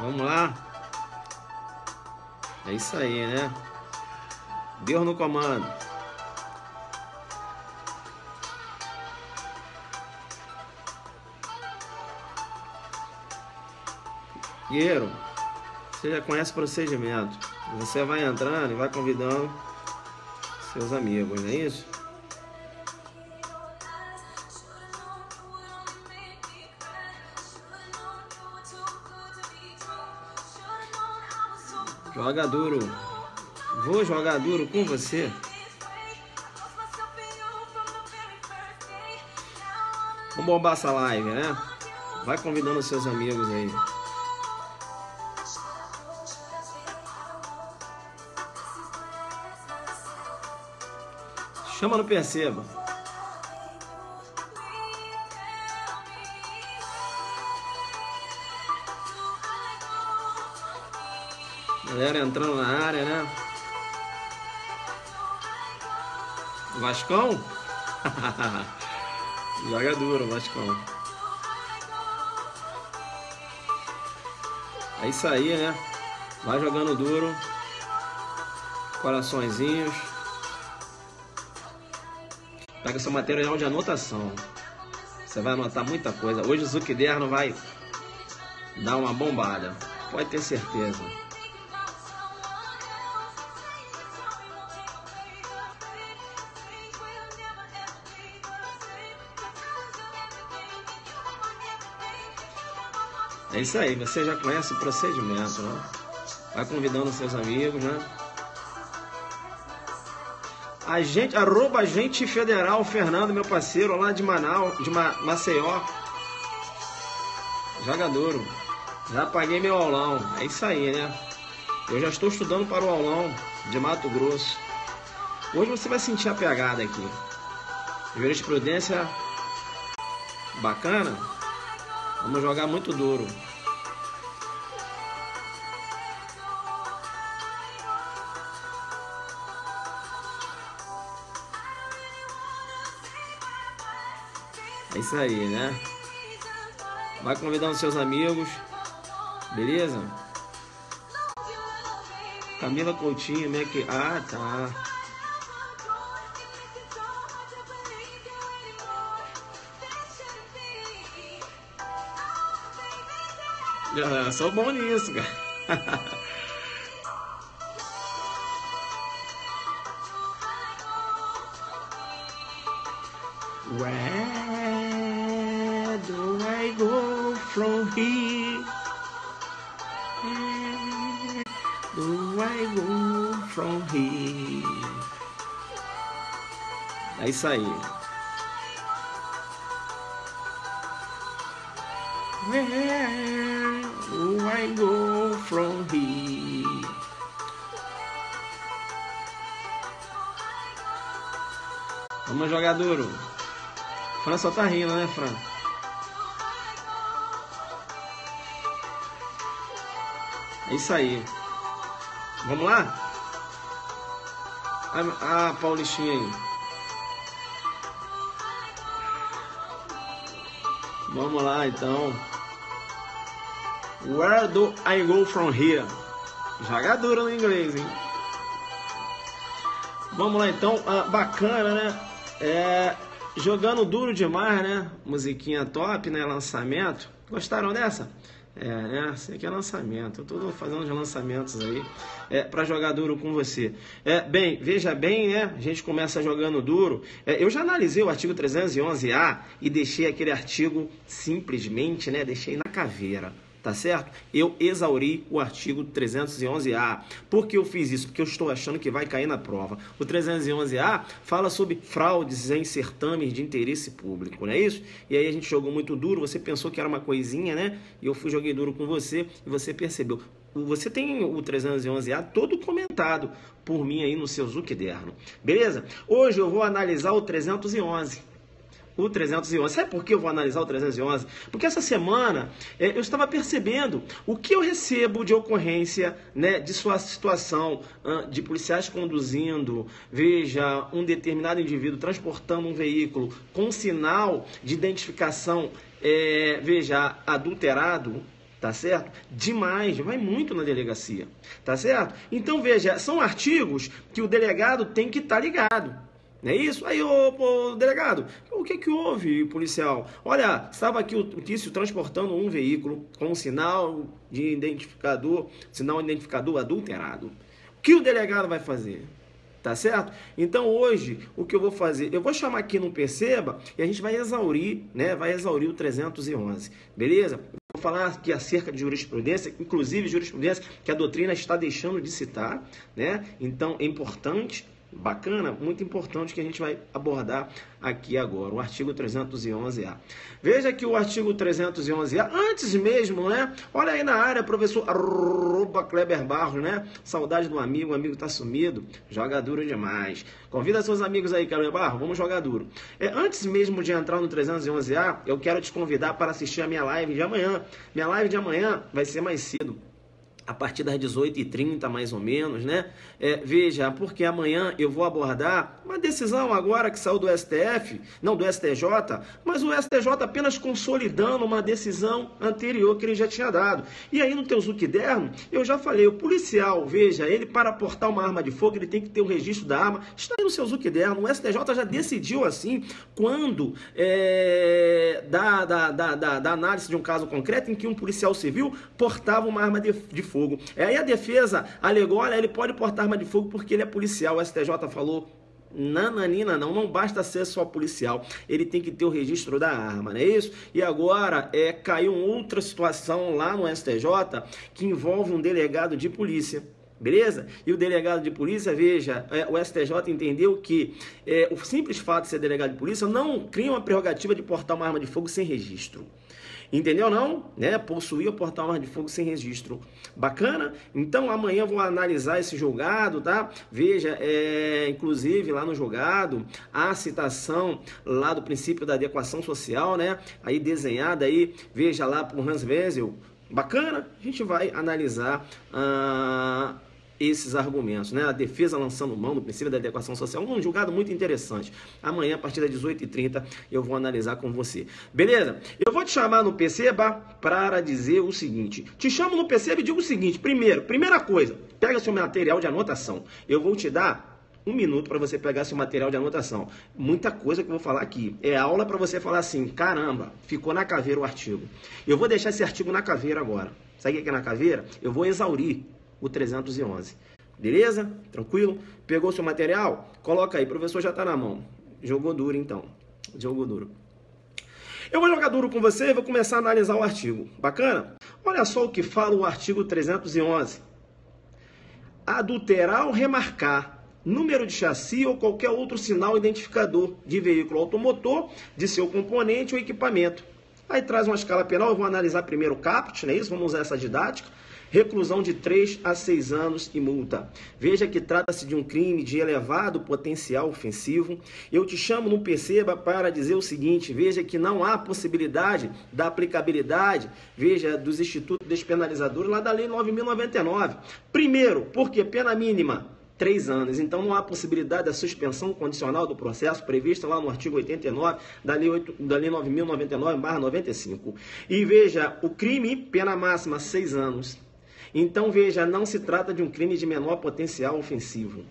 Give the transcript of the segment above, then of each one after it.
Vamos lá. É isso aí, né? Deus no comando. Guerreiro, você já conhece o procedimento. Você vai entrando e vai convidando seus amigos, não é isso? Joga duro. Vou jogar duro com você. Vamos bombar essa live, né? Vai convidando seus amigos aí. Chama no Perceba. Galera entrando na área, né? Vascão? Joga duro, Vascão. É isso aí, né? Vai jogando duro. Coraçõezinhos. Pega seu material de anotação. Você vai anotar muita coisa. Hoje o Zuckerberg vai dar uma bombada. Pode ter certeza. É isso aí, você já conhece o procedimento, né? Vai convidando seus amigos, né? Agente federal Fernando, meu parceiro, lá de Manaus, de Maceió. Joga duro. Já paguei meu aulão. É isso aí, né? Eu já estou estudando para o aulão de Mato Grosso. Hoje você vai sentir a pegada aqui. Jurisprudência bacana. Vamos jogar muito duro. É isso aí, né? Vai convidando seus amigos. Beleza? Camila Coutinho, né? Ah, tá. Eu sou bom nisso, cara. Where do I go from here? Where do I go from here? É isso aí. Where do I go from here? Vamos jogar duro. Fran só tá rindo, né, Fran? É isso aí. Vamos lá? Ah, Paulistinha aí. Vamos lá, então. Where do I go from here? Joga duro no inglês, hein? Vamos lá, então. Bacana, né? Jogando duro demais, né? Musiquinha top, né? Lançamento. Gostaram dessa? Né? Isso aqui é lançamento. Eu tô fazendo os lançamentos aí. Pra jogar duro com você. Bem, veja bem, né? A gente começa jogando duro. Eu já analisei o artigo 311A e deixei aquele artigo simplesmente, né? Deixei na caveira. Tá certo? Eu exauri o artigo 311A. Por que eu fiz isso? Porque eu estou achando que vai cair na prova. O 311A fala sobre fraudes em certames de interesse público, não é isso? E aí a gente jogou muito duro, você pensou que era uma coisinha, né? E eu joguei duro com você e você percebeu. Você tem o 311A todo comentado por mim aí no seu Zuckerberg. Beleza? Hoje eu vou analisar o 311. O 311. Sabe por que eu vou analisar o 311? Porque essa semana eu estava percebendo o que eu recebo de ocorrência, né, de sua situação, de policiais conduzindo, veja, um determinado indivíduo transportando um veículo com sinal de identificação, veja, adulterado, tá certo? Demais, vai muito na delegacia, tá certo? Então, veja, são artigos que o delegado tem que estar ligado. Não é isso? Aí, ô, delegado, o que houve, policial? Olha, estava aqui o Tício transportando um veículo com um sinal identificador adulterado. O que o delegado vai fazer? Tá certo? Então hoje, o que eu vou fazer? Eu vou chamar aqui no Perceba e a gente vai exaurir, né? Vai exaurir o 311, beleza? Vou falar aqui acerca de jurisprudência, inclusive jurisprudência que a doutrina está deixando de citar, né? Então é importante, bacana, muito importante que a gente vai abordar aqui agora, o artigo 311A. Veja que o artigo 311A, antes mesmo, né? Olha aí na área, professor Kleber Barros, né? Saudade do amigo, o amigo tá sumido, joga duro demais. Convida seus amigos aí, Kleber Barros, vamos jogar duro. Antes mesmo de entrar no 311A, eu quero te convidar para assistir a minha live de amanhã. Minha live de amanhã vai ser mais cedo, a partir das 18h30, mais ou menos, né? Veja, porque amanhã eu vou abordar uma decisão agora que saiu do STF, não do STJ, mas o STJ apenas consolidando uma decisão anterior que ele já tinha dado. E aí no teu Zuquiderno, eu já falei, o policial, veja, ele para portar uma arma de fogo, ele tem que ter o registro da arma, está aí no seu Zuquiderno, o STJ já decidiu assim, quando da análise de um caso concreto em que um policial civil portava uma arma de fogo. Aí a defesa alegou, olha, ele pode portar arma de fogo porque ele é policial. O STJ falou, nananina, não basta ser só policial, ele tem que ter o registro da arma, não é isso? E agora caiu outra situação lá no STJ que envolve um delegado de polícia. Beleza? E o delegado de polícia, veja, o STJ entendeu que o simples fato de ser delegado de polícia não cria uma prerrogativa de portar uma arma de fogo sem registro. Entendeu não? Né? Possuir ou portar uma arma de fogo sem registro. Bacana? Então amanhã eu vou analisar esse julgado, tá? Veja, inclusive lá no julgado, a citação lá do princípio da adequação social, né? Aí desenhada aí, veja lá por Hans Wesel. Bacana? A gente vai analisar esses argumentos, né? A defesa lançando mão do princípio da adequação social, um julgado muito interessante. Amanhã, a partir das 18h30, eu vou analisar com você. Beleza? Eu vou te chamar no Perceba para dizer o seguinte. Te chamo no Perceba e digo o seguinte. Primeira coisa, pega seu material de anotação. Eu vou te dar 1 minuto para você pegar seu material de anotação. Muita coisa que eu vou falar aqui. É aula para você falar assim, caramba, ficou na caveira o artigo. Eu vou deixar esse artigo na caveira agora. Sabe o que é na caveira? Eu vou exaurir o 311. Beleza? Tranquilo? Pegou seu material? Coloca aí, o professor já está na mão. Jogou duro então. Jogou duro. Eu vou jogar duro com você e vou começar a analisar o artigo. Bacana? Olha só o que fala o artigo 311. Adulterar ou remarcar número de chassi ou qualquer outro sinal identificador de veículo automotor, de seu componente ou equipamento. Aí traz uma escala penal, eu vou analisar primeiro o caput, não é isso? Vamos usar essa didática. Reclusão de 3 a 6 anos e multa. Veja que trata-se de um crime de elevado potencial ofensivo. Eu te chamo no Perceba para dizer o seguinte, veja que não há possibilidade da aplicabilidade, veja, dos institutos despenalizadores lá da Lei 9.099. Primeiro, porque pena mínima 3 anos, então não há possibilidade da suspensão condicional do processo prevista lá no artigo 89 da Lei 9.099/95. E veja, o crime, pena máxima 6 anos. Então, veja, não se trata de um crime de menor potencial ofensivo.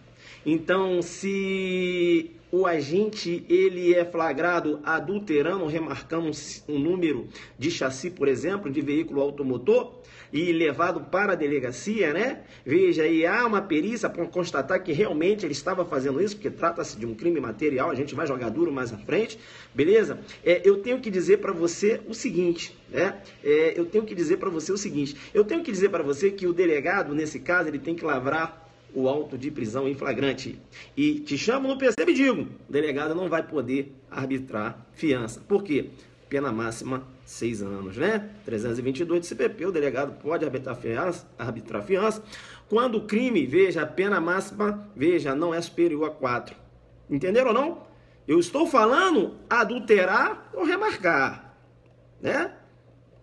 Então, se o agente ele é flagrado adulterando ou remarcando um número de chassi, por exemplo, de veículo automotor, e levado para a delegacia, né? Veja, e há uma perícia para constatar que realmente ele estava fazendo isso, porque trata-se de um crime material, a gente vai jogar duro mais à frente, beleza? Eu tenho que dizer para você o seguinte, né? Eu tenho que dizer para você que o delegado, nesse caso, ele tem que lavrar o auto de prisão em flagrante. E te chamo no Perceba e digo, o delegado não vai poder arbitrar fiança. Por quê? Pena máxima 6 anos, né? 322 de CPP, o delegado pode arbitrar fiança quando o crime, veja, a pena máxima, veja, não é superior a 4. Entenderam ou não? Eu estou falando adulterar ou remarcar, né?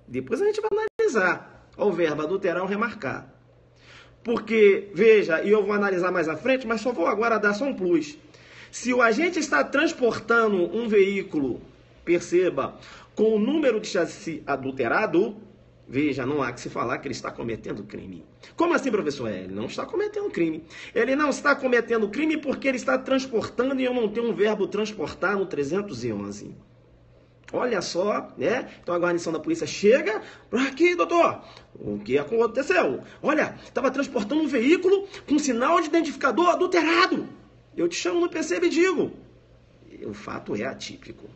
Depois a gente vai analisar o verbo adulterar ou remarcar. Porque, veja, e eu vou analisar mais à frente, mas só vou agora dar só um plus. Se o agente está transportando um veículo, perceba, com o número de chassi adulterado, veja, não há que se falar que ele está cometendo crime. Como assim, professor? Ele não está cometendo crime. Ele não está cometendo crime porque ele está transportando e eu não tenho um verbo transportar no 311. Olha só, né? Então a guarnição da polícia chega, aqui, doutor, o que aconteceu? Olha, estava transportando um veículo com sinal de identificador adulterado. Eu te chamo no PCB e digo, o fato é atípico.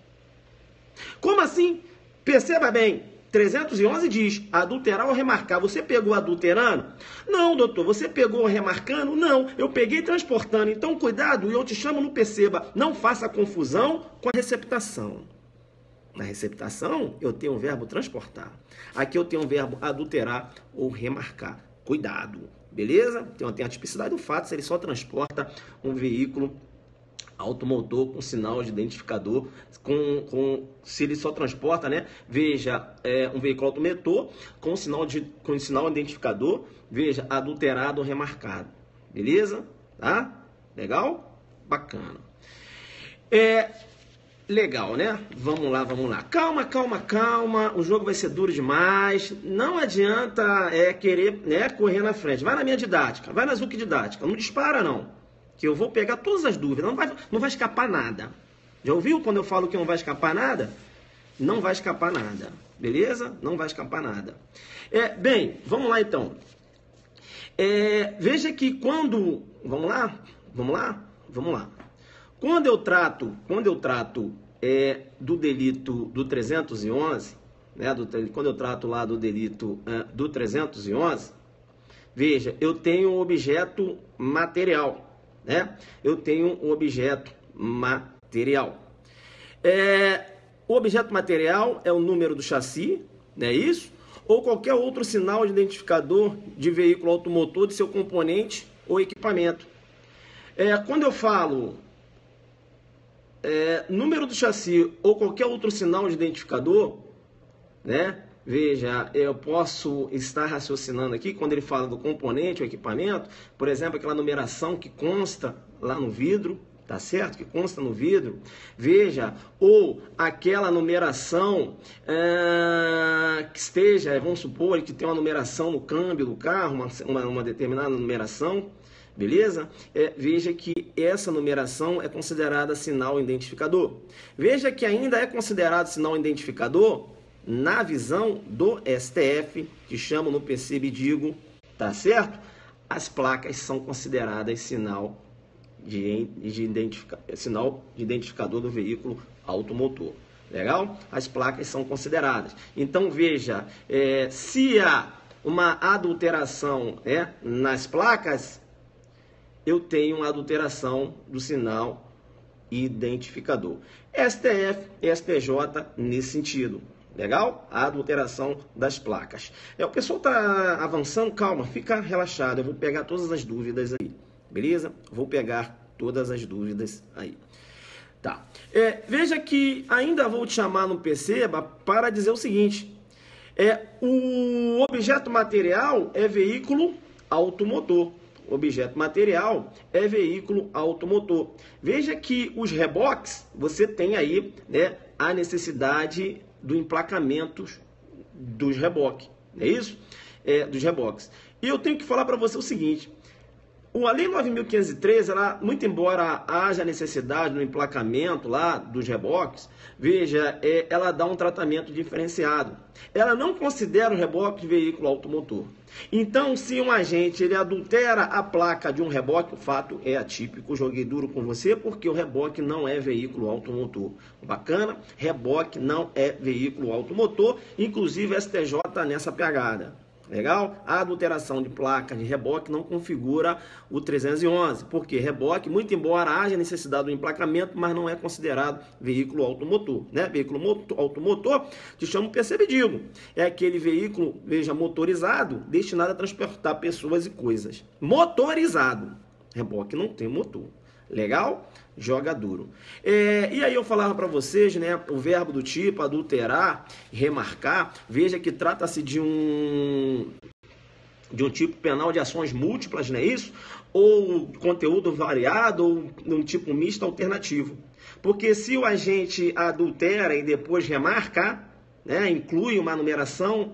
Como assim? Perceba bem, 311 diz, adulterar ou remarcar. Você pegou adulterando? Não, doutor. Você pegou remarcando? Não. Eu peguei transportando. Então, cuidado, e eu te chamo no perceba. Não faça confusão com a receptação. Na receptação, eu tenho o verbo transportar. Aqui eu tenho o verbo adulterar ou remarcar. Cuidado, beleza? Então, tem a tipicidade do fato se ele só transporta um veículo automotor com sinal de identificador, se ele só transporta, né? Veja, um veículo automotor com sinal identificador, veja, adulterado ou remarcado. Beleza? Tá? Legal? Bacana. Legal, né? Vamos lá, vamos lá. Calma, calma, calma. O jogo vai ser duro demais. Não adianta querer, né, correr na frente. Vai na minha didática, vai na Zuc didática. Não dispara, não. Que eu vou pegar todas as dúvidas. Não vai escapar nada. Já ouviu quando eu falo que não vai escapar nada? Não vai escapar nada. Beleza? Não vai escapar nada. Bem, vamos lá então. Veja que quando... Vamos lá? Vamos lá? Vamos lá. Quando eu trato do delito do 311, né, quando eu trato lá do delito do 311, veja, eu tenho um objeto material, né? Eu tenho um objeto material. O objeto material é o número do chassi, não é isso? Ou qualquer outro sinal de identificador de veículo automotor, de seu componente ou equipamento. Quando eu falo número do chassi ou qualquer outro sinal de identificador, né? Veja, eu posso estar raciocinando aqui, quando ele fala do componente ou equipamento, por exemplo, aquela numeração que consta lá no vidro, tá certo? Que consta no vidro. Veja, ou aquela numeração que esteja, vamos supor, que tem uma numeração no câmbio do carro, uma determinada numeração, beleza? Veja que essa numeração é considerada sinal identificador. Veja que ainda é considerado sinal identificador na visão do STF, que chama no PCB digo, tá certo? As placas são consideradas sinal de identificador do veículo automotor. Legal? As placas são consideradas. Então, veja, se há uma adulteração nas placas, eu tenho uma adulteração do sinal identificador. STF e STJ nesse sentido. Legal? A adulteração das placas. O pessoal está avançando, calma, fica relaxado. Eu vou pegar todas as dúvidas aí. Beleza? Vou pegar todas as dúvidas aí. Tá. Veja que ainda vou te chamar no Perceba para dizer o seguinte. O objeto material é veículo automotor. Objeto material é veículo automotor. Veja que os reboques, você tem aí, né, a necessidade do emplacamento dos reboques, não é isso? Dos reboques. E eu tenho que falar para você o seguinte, a Lei 9.513, ela, muito embora haja necessidade no emplacamento lá dos reboques, veja, ela dá um tratamento diferenciado. Ela não considera o reboque de veículo automotor. Então, se um agente ele adultera a placa de um reboque, o fato é atípico. Joguei duro com você porque o reboque não é veículo automotor. Bacana? Reboque não é veículo automotor, inclusive STJ nessa pegada. Legal? A adulteração de placa de reboque não configura o 311, porque reboque, muito embora haja necessidade do emplacamento, mas não é considerado veículo automotor, né? Veículo automotor, te chamo percebidigo. É aquele veículo, veja, motorizado, destinado a transportar pessoas e coisas. Motorizado. Reboque não tem motor. Legal? Joga duro. E aí eu falava para vocês, né, o verbo do tipo adulterar, remarcar, veja que trata-se de um tipo penal de ações múltiplas, não é isso? Ou conteúdo variado, ou um tipo misto alternativo. Porque se o agente adultera e depois remarca, né, inclui uma numeração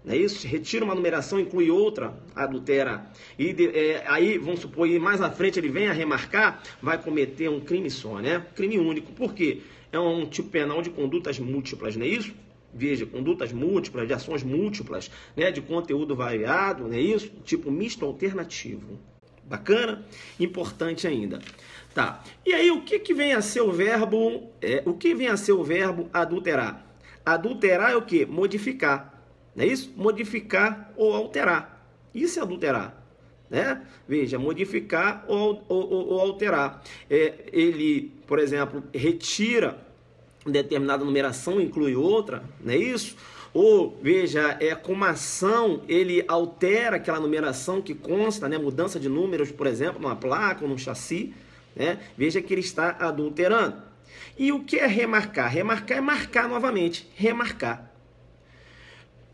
não é isso? Retira uma numeração, inclui outra, adultera. E aí, vamos supor, e mais à frente ele vem a remarcar, vai cometer um crime só, né? Crime único. Por quê? É um tipo penal de condutas múltiplas, não é isso? Veja, condutas múltiplas, de ações múltiplas, né? De conteúdo variado, não é isso? Tipo misto alternativo. Bacana? Importante ainda. Tá. E aí, o que vem a ser o verbo? O que vem a ser o verbo adulterar? Adulterar é o quê? Modificar. Não é isso? Modificar ou alterar. Isso é adulterar. Né? Veja, modificar ou alterar. Ele, por exemplo, retira determinada numeração, inclui outra, não é isso? Ou, veja, com uma ação, ele altera aquela numeração que consta, né? Mudança de números, por exemplo, numa placa ou num chassi, né? Veja que ele está adulterando. E o que é remarcar? Remarcar é marcar novamente, remarcar.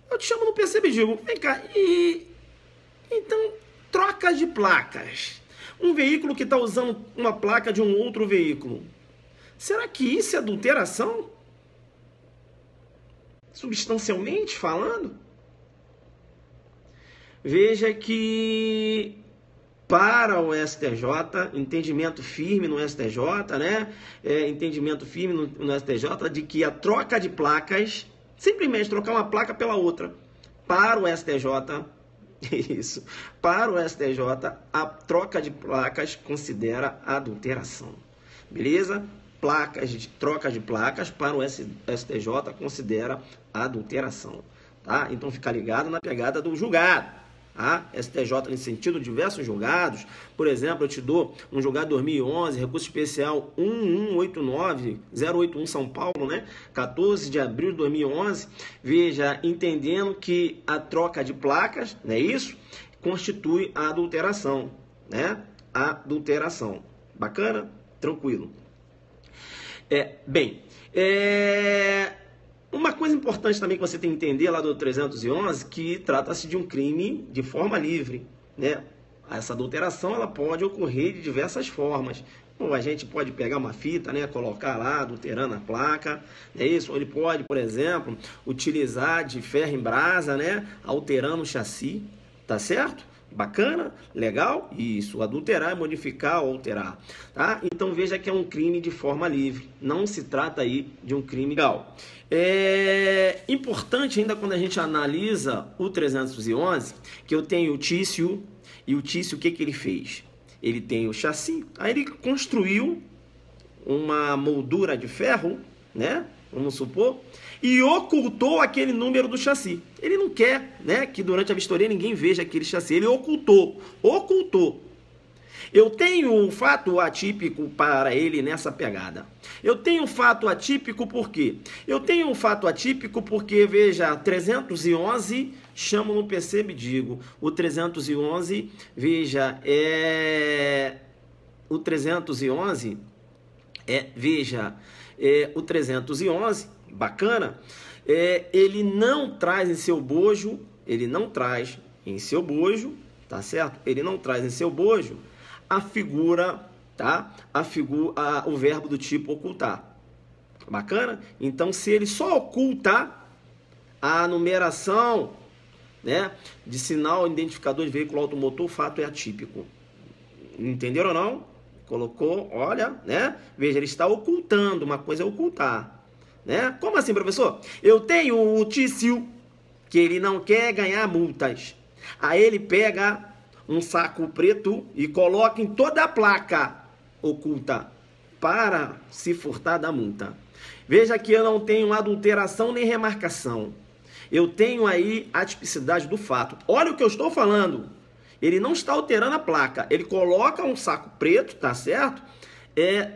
Eu te chamo no PC e digo, vem cá, então, troca de placas. Um veículo que está usando uma placa de um outro veículo. Será que isso é adulteração? Substancialmente falando? Veja que para o STJ, entendimento firme no STJ, né? Entendimento firme no STJ de que a troca de placas, simplesmente trocar uma placa pela outra, para o STJ, isso, para o STJ, a troca de placas considera adulteração. Beleza? Troca de placas para o STJ considera adulteração. Tá? Então fica ligado na pegada do julgado. Tá? STJ nesse sentido, diversos julgados. Por exemplo, eu te dou um julgado 2011, recurso especial 1189081 São Paulo, né? 14 de abril de 2011. Veja, entendendo que a troca de placas, não é isso? Constitui a adulteração, né? Adulteração. Bacana? Tranquilo. Uma coisa importante também que você tem que entender lá do 311, que trata-se de um crime de forma livre, né? Essa adulteração ela pode ocorrer de diversas formas. Ou a gente pode pegar uma fita, né, colocar lá, adulterando a placa, é isso? Ou ele pode, por exemplo, utilizar de ferro em brasa, né, alterando o chassi, tá certo? Bacana? Legal? Isso, adulterar é modificar ou alterar, tá? Então veja que é um crime de forma livre, não se trata aí de um crime legal. É importante ainda quando a gente analisa o 311, que eu tenho o Tício, e o Tício o que ele fez? Ele tem o chassi, aí ele construiu uma moldura de ferro, né? Vamos supor, e ocultou aquele número do chassi. Ele não quer, né, que durante a vistoria ninguém veja aquele chassi. Ele ocultou. Eu tenho um fato atípico para ele nessa pegada. Eu tenho um fato atípico por quê? Eu tenho um fato atípico porque, veja, 311, chamo no PC e digo, o 311, veja, o 311, o 311, bacana, ele não traz em seu bojo, tá certo? Ele não traz em seu bojo a figura, tá? O verbo do tipo ocultar. Bacana? Então, se ele só oculta a numeração, né, de sinal identificador de veículo automotor, o fato é atípico. Entenderam ou não? Colocou, olha, né? Veja, ele está ocultando, uma coisa é ocultar, né? Como assim, professor? Eu tenho o Tício, que ele não quer ganhar multas. Aí ele pega um saco preto e coloca em toda a placa oculta para se furtar da multa. Veja que eu não tenho adulteração nem remarcação. Eu tenho aí a tipicidade do fato. Olha o que eu estou falando. Ele não está alterando a placa. Ele coloca um saco preto, tá certo?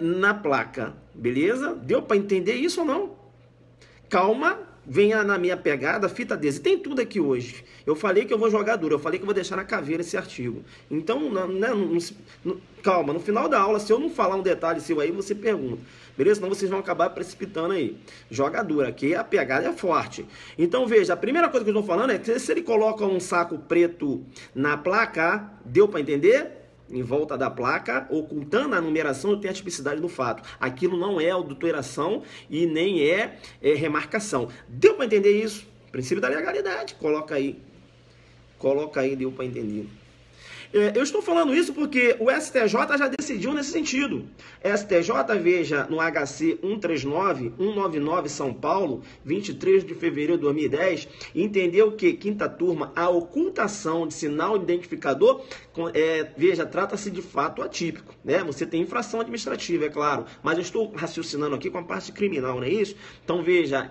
Na placa. Beleza? Deu para entender isso ou não? Calma. Venha na minha pegada, fita adesiva. Tem tudo aqui hoje. Eu falei que eu vou jogar duro. Eu falei que eu vou deixar na caveira esse artigo. Então, calma. No final da aula, se eu não falar um detalhe seu aí, você pergunta. Beleza? Senão vocês vão acabar precipitando aí. Joga duro. Aqui a pegada é forte. Então, veja. A primeira coisa que eu estou falando é que se ele coloca um saco preto na placa, deu para entender? Em volta da placa, ocultando a numeração, eu tenho a tipicidade do fato. Aquilo não é adulteração e nem é remarcação. Deu para entender isso? Princípio da legalidade. Coloca aí. Coloca aí, deu para entender. Eu estou falando isso porque o STJ já decidiu nesse sentido. STJ, veja, no HC 139-199 São Paulo, 23 de fevereiro de 2010, entendeu que, quinta turma, a ocultação de sinal identificador, veja, trata-se de fato atípico, né? Você tem infração administrativa, é claro, mas eu estou raciocinando aqui com a parte criminal, não é isso? Então, veja,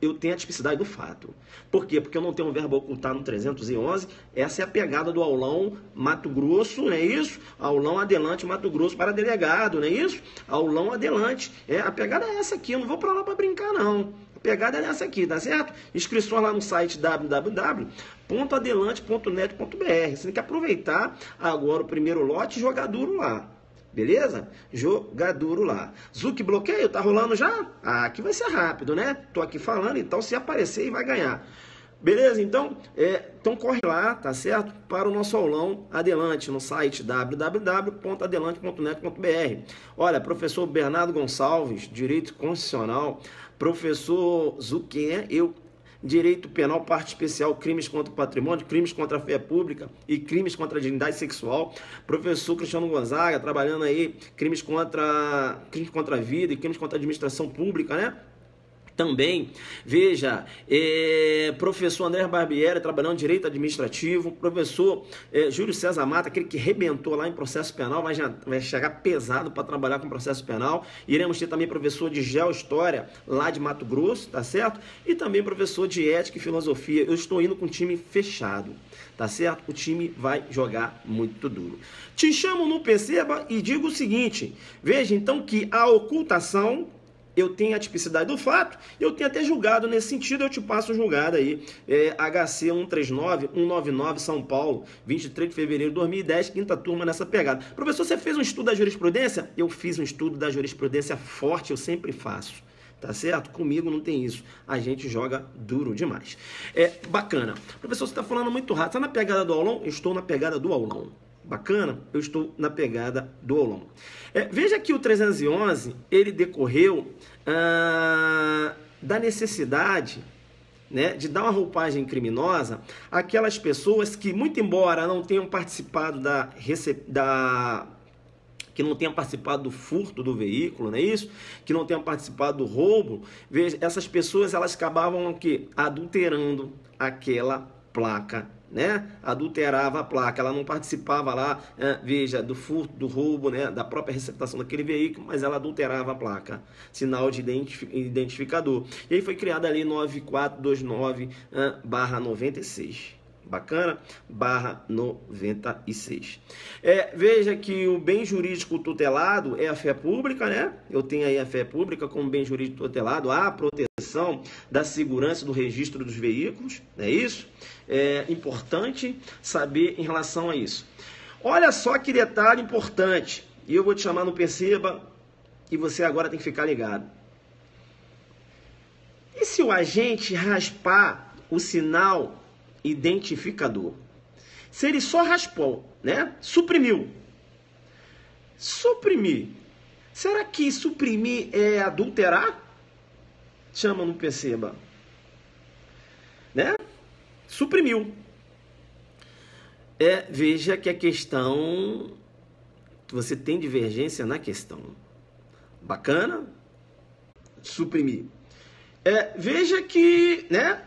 eu tenho a tipicidade do fato. Por quê? Porque eu não tenho um verbo ocultar no 311. Essa é a pegada do aulão Mato Grosso, não é isso? Aulão Adelante Mato Grosso para delegado, não é isso? Aulão Adelante. A pegada é essa aqui, eu não vou para lá para brincar, não. A pegada é essa aqui, tá certo? Inscrições lá no site www.adelante.net.br. Você tem que aproveitar agora o primeiro lote e jogar duro lá. Beleza? Jogar duro lá. Zuc bloqueio, tá rolando já? Aqui vai ser rápido, né? Tô aqui falando, então se aparecer vai ganhar. Beleza? Então, então corre lá, tá certo? Para o nosso aulão Adelante, no site www.adelante.net.br. Olha, professor Bernardo Gonçalves, Direito Constitucional, professor Zuquinha, Direito Penal, parte especial, crimes contra o patrimônio, crimes contra a fé pública e crimes contra a dignidade sexual. Professor Cristiano Gonzaga, trabalhando aí, crimes contra a vida e crimes contra a administração pública, né? Também, veja, professor André Barbieri, trabalhando em Direito Administrativo, professor Júlio César Mata, aquele que rebentou lá em processo penal, vai chegar pesado para trabalhar com processo penal. Iremos ter também professor de Geohistória, lá de Mato Grosso, tá certo? E também professor de Ética e Filosofia. Eu estou indo com um time fechado, tá certo? O time vai jogar muito duro. Te chamo no Perceba e digo o seguinte, veja então que a ocultação, eu tenho a tipicidade do fato, eu tenho até julgado nesse sentido, eu te passo o julgado aí. HC 139-199 São Paulo, 23 de fevereiro de 2010, quinta turma nessa pegada. Professor, você fez um estudo da jurisprudência? Eu fiz um estudo da jurisprudência forte, eu sempre faço. Tá certo? Comigo não tem isso. A gente joga duro demais. Bacana. Professor, você está falando muito rápido. Está na pegada do aulão? Eu estou na pegada do aulão. Bacana? Eu estou na pegada do aulão. Veja que o 311, ele decorreu da necessidade, né, de dar uma roupagem criminosa àquelas pessoas que, muito embora não tenham participado que não tenham participado do furto do veículo, não é isso? Que não tenham participado do roubo, veja, essas pessoas, elas acabavam o quê? Adulterando aquela placa, né? Adulterava a placa, ela não participava lá, veja, do furto, do roubo, né? Da própria receptação daquele veículo, mas ela adulterava a placa, sinal de identificador. E aí foi criada a lei 9429/96. Bacana? /96. Veja que o bem jurídico tutelado é a fé pública, né? Eu tenho aí a fé pública como bem jurídico tutelado, a proteção da segurança do registro dos veículos, não é isso? É importante saber em relação a isso. Olha só que detalhe importante, e eu vou te chamar no Perceba, e você agora tem que ficar ligado. E se o agente raspar o sinal identificador? Se ele só raspou, né? Suprimir. Será que suprimir é adulterar? Chama no Perceba, né? Suprimiu. Veja que a questão, você tem divergência na questão. Bacana? Suprimir. Veja que, né?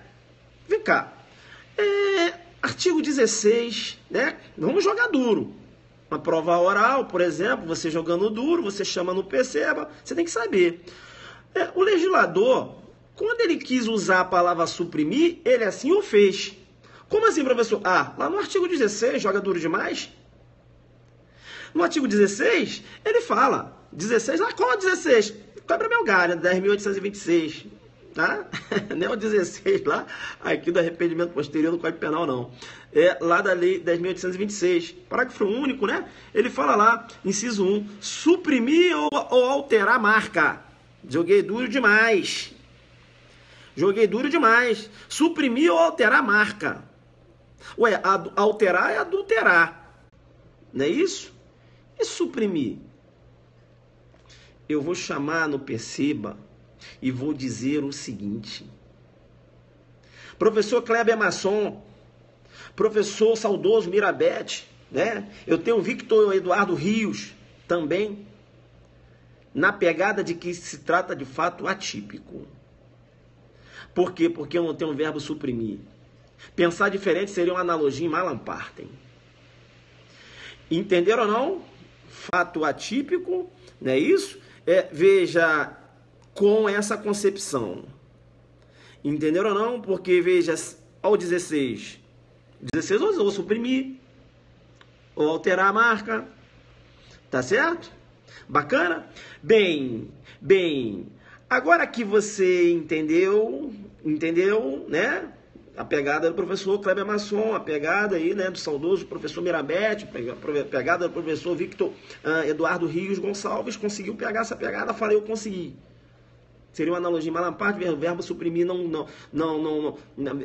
Vem cá. Artigo 16, né? Vamos jogar duro. Uma prova oral, por exemplo, você jogando duro, você chama no Perceba, você tem que saber. O legislador, quando ele quis usar a palavra suprimir, ele assim o fez. Como assim, professor? Lá no artigo 16, joga duro demais? No artigo 16, ele fala, 16, qual é o 16? Cobra Melgar, 10.826. Tá? Não é o 16 lá, aqui do arrependimento posterior do Código Penal, não. Lá da Lei 10.826, parágrafo único, né? Ele fala lá, inciso 1, suprimir ou alterar marca. Joguei duro demais. Suprimir ou alterar marca. Alterar é adulterar. Não é isso? E suprimir? Eu vou chamar no Perceba e vou dizer o seguinte. Professor Kleber Masson, professor saudoso Mirabete, né? Eu tenho o Victor Eduardo Rios também, na pegada de que se trata de fato atípico. Por quê? Porque eu não tenho o verbo suprimir. Pensar diferente seria uma analogia em Malamparten. Entenderam ou não? Fato atípico, não é isso? Veja, com essa concepção. Entenderam ou não? Porque, veja, ao 16 eu vou suprimir, ou alterar a marca, tá certo? Bacana? Bem, agora que você entendeu, né? A pegada do professor Kleber Masson, a pegada aí, né, do saudoso professor Mirabete, a pegada do professor Victor Eduardo Rios Gonçalves, conseguiu pegar essa pegada, falei, eu consegui. Seria uma analogia em Malamparten, o verbo suprimir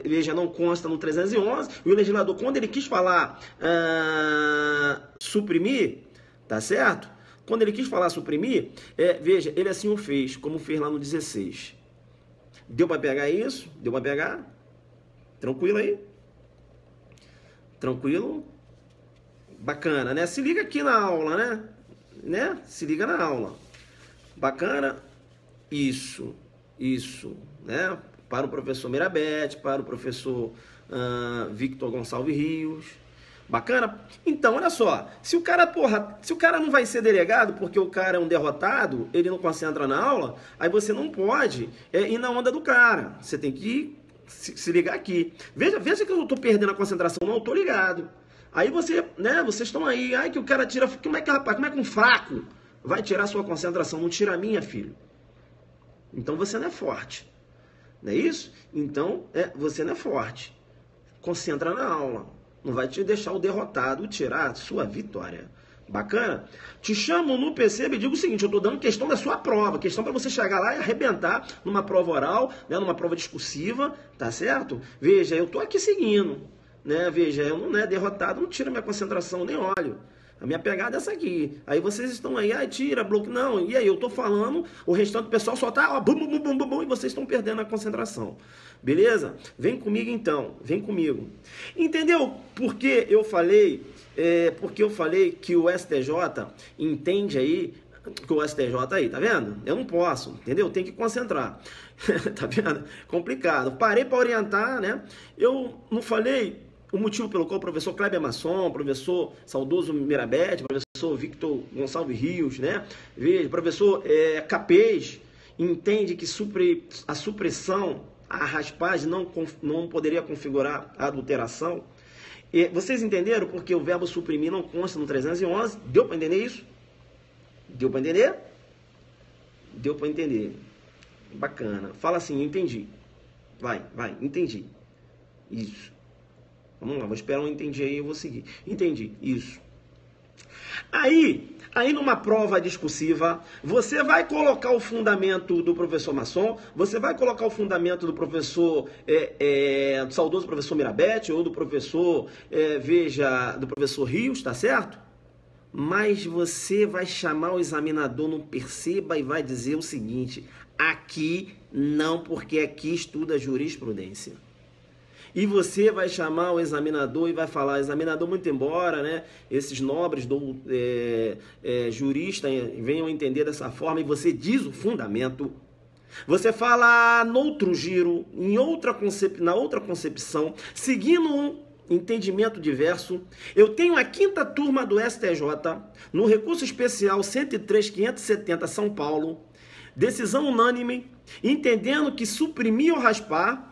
veja, não consta no 311, e o legislador, quando ele quis falar suprimir, tá certo? Quando ele quis falar suprimir, veja, ele assim o fez, como fez lá no 16. Deu para pegar isso? Deu para pegar? Tranquilo aí? Tranquilo? Bacana, né? Se liga aqui na aula, né? Se liga na aula. Bacana? Isso, né? Para o professor Mirabete, para o professor Victor Gonçalves Rios. Bacana? Então, olha só, se o cara não vai ser delegado porque o cara é um derrotado, ele não concentra na aula, aí você não pode ir na onda do cara. Você tem que se ligar aqui. Veja que eu não estou perdendo a concentração, não, eu estou ligado. Aí você, né, vocês estão aí, que o cara tira, como é que um fraco vai tirar sua concentração? Não tira a minha, filho. Então você não é forte. Não é isso? Então, você não é forte. Concentra na aula. Não vai te deixar o derrotado tirar a sua vitória. Bacana? Te chamo no PCB e digo o seguinte, eu estou dando questão da sua prova, questão para você chegar lá e arrebentar numa prova oral, né, numa prova discursiva, tá certo? Veja, eu estou aqui seguindo, né? Veja, eu não é derrotado, não tira minha concentração, nem olho. A minha pegada é essa aqui. Aí vocês estão aí, tira, bloco. Não, e aí eu tô falando, o restante do pessoal só tá, bum, bum, bum, bum, bum, e vocês estão perdendo a concentração. Beleza? Vem comigo então, vem comigo. Entendeu por que eu falei, que o STJ entende aí, que o STJ aí, tá vendo? Eu não posso, entendeu? Tem que concentrar. Tá vendo? Complicado. Parei para orientar, né? Eu não falei o motivo pelo qual o professor Kleber Masson, o professor saudoso Mirabete, o professor Victor Gonçalves Rios, né? Veja, o professor Capês entende que a supressão, a raspagem não poderia configurar a adulteração. Vocês entenderam porque o verbo suprimir não consta no 311? Deu para entender isso? Deu para entender? Deu para entender. Bacana. Fala assim, entendi. Vai, entendi. Isso. Vamos lá, vou esperar um entendi aí, eu vou seguir. Entendi, isso. Aí numa prova discursiva, você vai colocar o fundamento do professor Masson, você vai colocar o fundamento do professor, do saudoso professor Mirabete, ou do professor, do professor Rios, tá certo? Mas você vai chamar o examinador no perceba e vai dizer o seguinte, aqui não, porque aqui estuda jurisprudência. E você vai chamar o examinador e vai falar, examinador, muito embora, né, esses nobres juristas venham entender dessa forma, e você diz o fundamento. Você fala noutro giro, na outra concepção, seguindo um entendimento diverso. Eu tenho a 5ª turma do STJ, no recurso especial 103.570 São Paulo, decisão unânime, entendendo que suprimir ou raspar,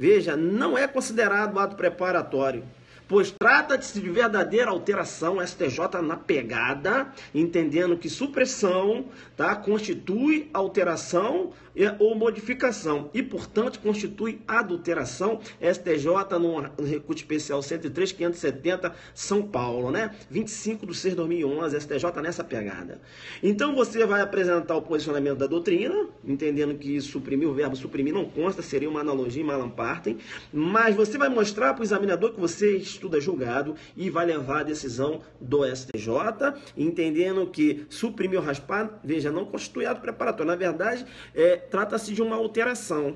veja, não é considerado ato preparatório, pois trata-se de verdadeira alteração, STJ na pegada, entendendo que supressão, tá, constitui alteração ou modificação e, portanto, constitui adulteração, STJ no recurso especial 103.570 São Paulo, né? 25/6/2011, STJ nessa pegada. Então, você vai apresentar o posicionamento da doutrina, entendendo que suprimir, o verbo suprimir não consta, seria uma analogia em Malamparten, mas você vai mostrar para o examinador que você estuda julgado e vai levar a decisão do STJ, entendendo que suprimir ou raspar, veja, não constitui ato preparatório. Na verdade, trata-se de uma alteração.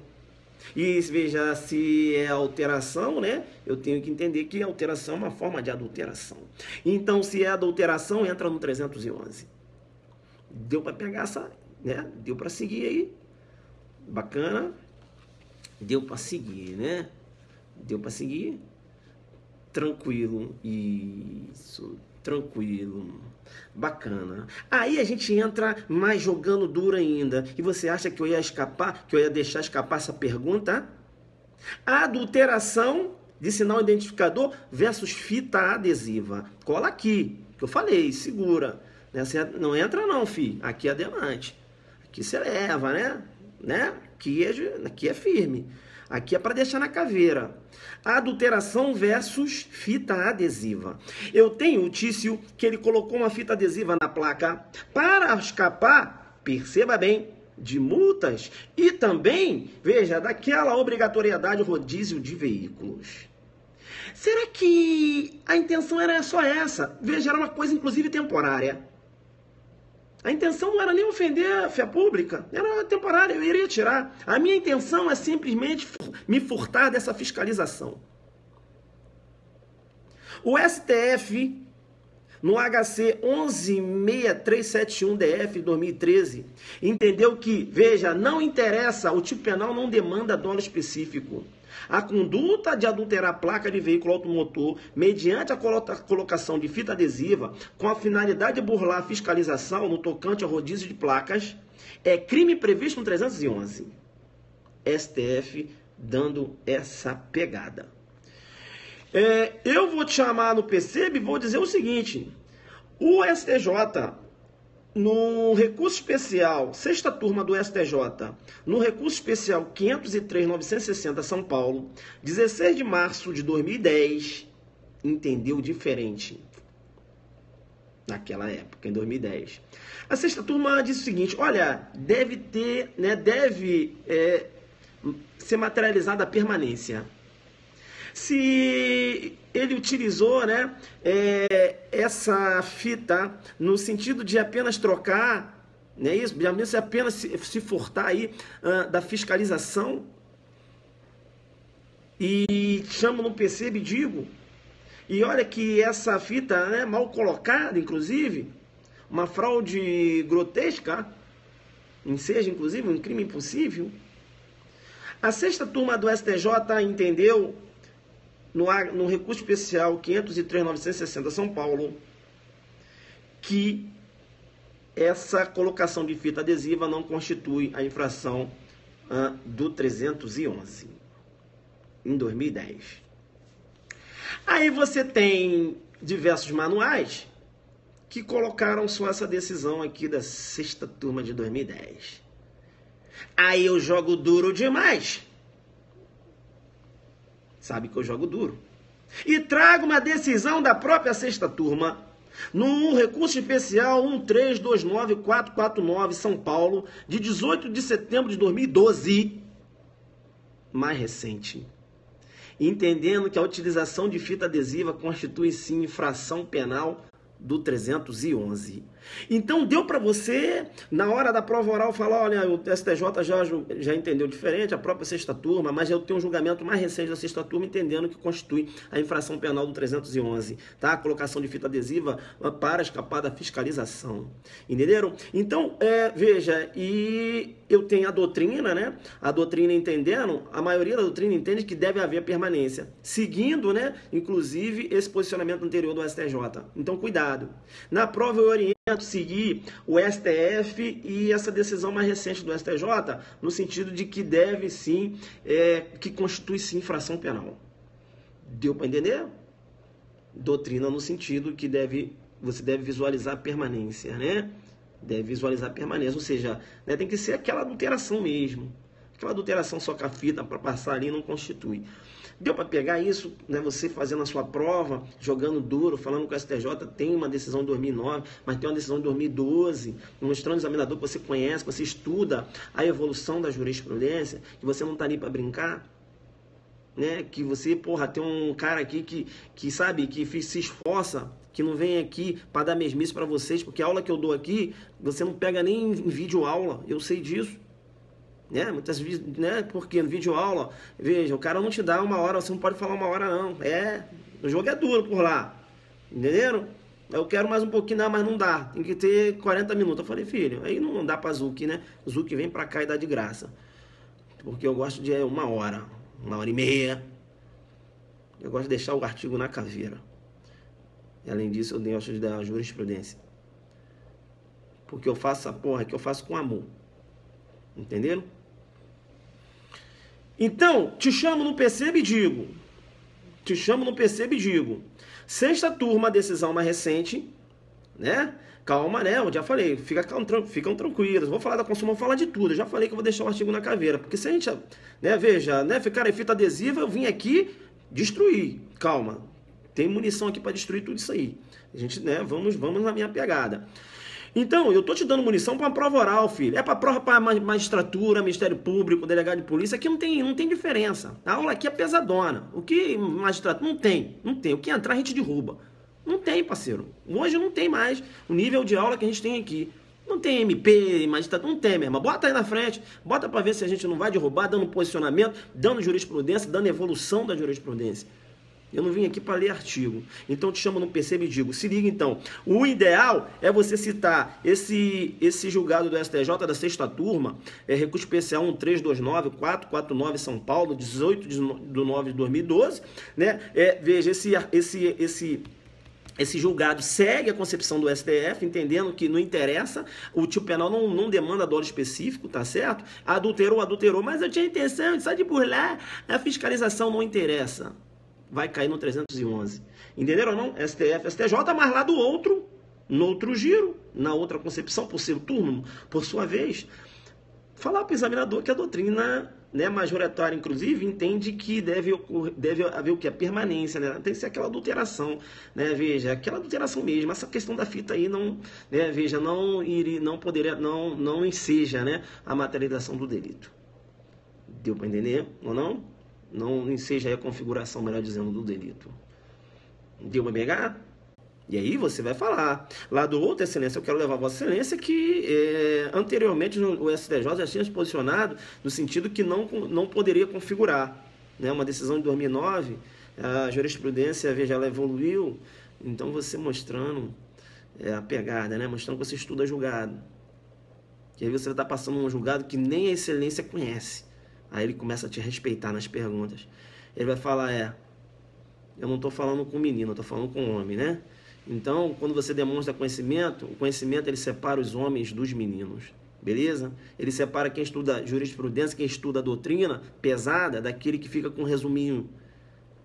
E veja, se é alteração, né? Eu tenho que entender que alteração é uma forma de adulteração. Então, se é adulteração, entra no 311. Deu para pegar essa, né? Deu para seguir aí. Bacana. Deu para seguir, né? Deu para seguir. Tranquilo. Isso. Tranquilo. Bacana. Aí a gente entra mais jogando duro ainda. E você acha que eu ia escapar? Que eu ia deixar escapar essa pergunta? Adulteração de sinal identificador versus fita adesiva. Cola aqui, que eu falei, segura. Não entra não, filho. Aqui é adelante. Aqui você leva, né? Aqui é firme. Aqui é para deixar na caveira. Adulteração versus fita adesiva. Eu tenho o Tício que ele colocou uma fita adesiva na placa para escapar, perceba bem, de multas e também, veja, daquela obrigatoriedade rodízio de veículos. Será que a intenção era só essa? Veja, era uma coisa inclusive temporária. A intenção não era nem ofender a fé pública, era temporária, eu iria tirar. A minha intenção é simplesmente me furtar dessa fiscalização. O STF, no HC 116371-DF 2013, entendeu que, veja, não interessa, o tipo penal não demanda dolo específico. A conduta de adulterar placa de veículo automotor mediante a colocação de fita adesiva com a finalidade de burlar a fiscalização no tocante ao rodízio de placas é crime previsto no 311. STF dando essa pegada. Eu vou te chamar no PCB e vou dizer o seguinte: o STJ, no recurso especial, sexta turma do STJ, no recurso especial 503.960 São Paulo, 16 de março de 2010, entendeu diferente naquela época, em 2010. A sexta turma disse o seguinte: olha, deve ser materializada a permanência. Se ele utilizou, essa fita no sentido de apenas trocar, isso, de apenas se furtar aí da fiscalização, e chamo no PCB e digo, e olha que essa fita, mal colocada, inclusive, uma fraude grotesca, enseja inclusive um crime impossível. A sexta turma do STJ entendeu, no recurso especial 503.960 São Paulo, que essa colocação de fita adesiva não constitui a infração do 311, em 2010. Aí você tem diversos manuais que colocaram só essa decisão aqui da sexta turma de 2010. Aí eu jogo duro demais. Sabe que eu jogo duro. E trago uma decisão da própria sexta turma, no recurso especial 1329449 São Paulo, de 18 de setembro de 2012, mais recente, entendendo que a utilização de fita adesiva constitui sim infração penal do 311. Então deu para você, na hora da prova oral, falar: olha, o STJ já entendeu diferente, a própria sexta turma, mas eu tenho um julgamento mais recente da sexta turma entendendo que constitui a infração penal do 311, tá? A colocação de fita adesiva para escapar da fiscalização. Entenderam? Então, veja, e eu tenho a doutrina, a doutrina entendendo, a maioria da doutrina entende que deve haver permanência, seguindo, inclusive, esse posicionamento anterior do STJ. Então, cuidado. Na prova eu oriento seguir o STF e essa decisão mais recente do STJ, no sentido de que deve sim, que constitui sim infração penal. Deu para entender? Doutrina no sentido que você deve visualizar a permanência, Deve visualizar a permanência, ou seja, tem que ser aquela adulteração mesmo. Aquela adulteração só com a fita para passar ali não constitui. Deu para pegar isso, você fazendo a sua prova, jogando duro, falando que o STJ tem uma decisão de 2009, mas tem uma decisão de 2012, mostrando ao examinador que você conhece, que você estuda a evolução da jurisprudência, que você não está ali para brincar, que você, tem um cara aqui que sabe, que se esforça, que não vem aqui para dar mesmice para vocês, porque a aula que eu dou aqui, você não pega nem em vídeo aula, eu sei disso. né? Muitas vezes, né? Porque no vídeo aula, veja, o cara não te dá 1 hora, você não pode falar 1 hora não. O jogo é duro por lá, entenderam? Eu quero mais um pouquinho, não, mas não dá, tem que ter 40 minutos. Eu falei, filho, aí não dá pra Zuki, né? Zuki vem pra cá e dá de graça, porque eu gosto de 1 hora, 1h30. Eu gosto de deixar o artigo na caveira. E além disso, eu gosto de dar jurisprudência. Porque eu faço essa porra que eu faço com amor. Entenderam? Então, te chamo no percebe e digo. Te chamo no percebe e digo. Sexta turma, decisão mais recente, né? Calma, né? Eu já falei, ficam tranquilos. Vou falar da Consul, vou falar de tudo. Eu já falei que eu vou deixar o artigo na caveira. Porque se a gente, né, veja, né, ficar em fita adesiva, eu vim aqui destruir. Calma. Tem munição aqui para destruir tudo isso aí. A gente, né, vamos na minha pegada. Então, eu tô te dando munição para prova oral, filho. É para prova para magistratura, Ministério Público, delegado de polícia. Aqui não tem diferença. A aula aqui é pesadona. O que magistratura não tem. O que entrar a gente derruba. Não tem, parceiro. Hoje não tem mais o nível de aula que a gente tem aqui. Não tem MP, magistratura, não tem mesmo. Bota aí na frente, bota para ver se a gente não vai derrubar, dando posicionamento, dando jurisprudência, dando evolução da jurisprudência. Eu não vim aqui para ler artigo. Então eu te chamo no percebe e digo, se liga então. O ideal é você citar esse julgado do STJ da sexta turma, recurso especial 1329449 São Paulo, 18/9/2012, né? Veja, esse julgado segue a concepção do STF, entendendo que não interessa, o tipo penal não demanda dolo específico, tá certo? Adulterou, mas eu tinha intenção de só de burlar, a fiscalização não interessa. Vai cair no 311. Entenderam ou não? STF, STJ, mas lá do outro, no outro giro, na outra concepção, por seu turno, por sua vez, falar para o examinador que a doutrina, né, majoritária, inclusive, entende que deve haver o que? A permanência, né? Tem que ser aquela adulteração, né? Veja, aquela adulteração mesmo. Essa questão da fita aí não, né? Veja, não enseja, né, a materialização do delito. Deu para entender ou não? Não enseja a configuração, melhor dizendo, do delito. Deu para pegar? E aí você vai falar. Lá do outro, excelência, eu quero levar a vossa excelência que anteriormente o STJ já tinha se posicionado no sentido que não poderia configurar. Né? Uma decisão de 2009, a jurisprudência, veja, ela evoluiu. Então você mostrando a pegada, né? Mostrando que você estuda julgado. E aí você está passando um julgado que nem a excelência conhece. Aí ele começa a te respeitar nas perguntas. Ele vai falar, eu não estou falando com menino, eu estou falando com homem, né? Então, quando você demonstra conhecimento, o conhecimento ele separa os homens dos meninos, beleza? Ele separa quem estuda jurisprudência, quem estuda a doutrina pesada, daquele que fica com um resuminho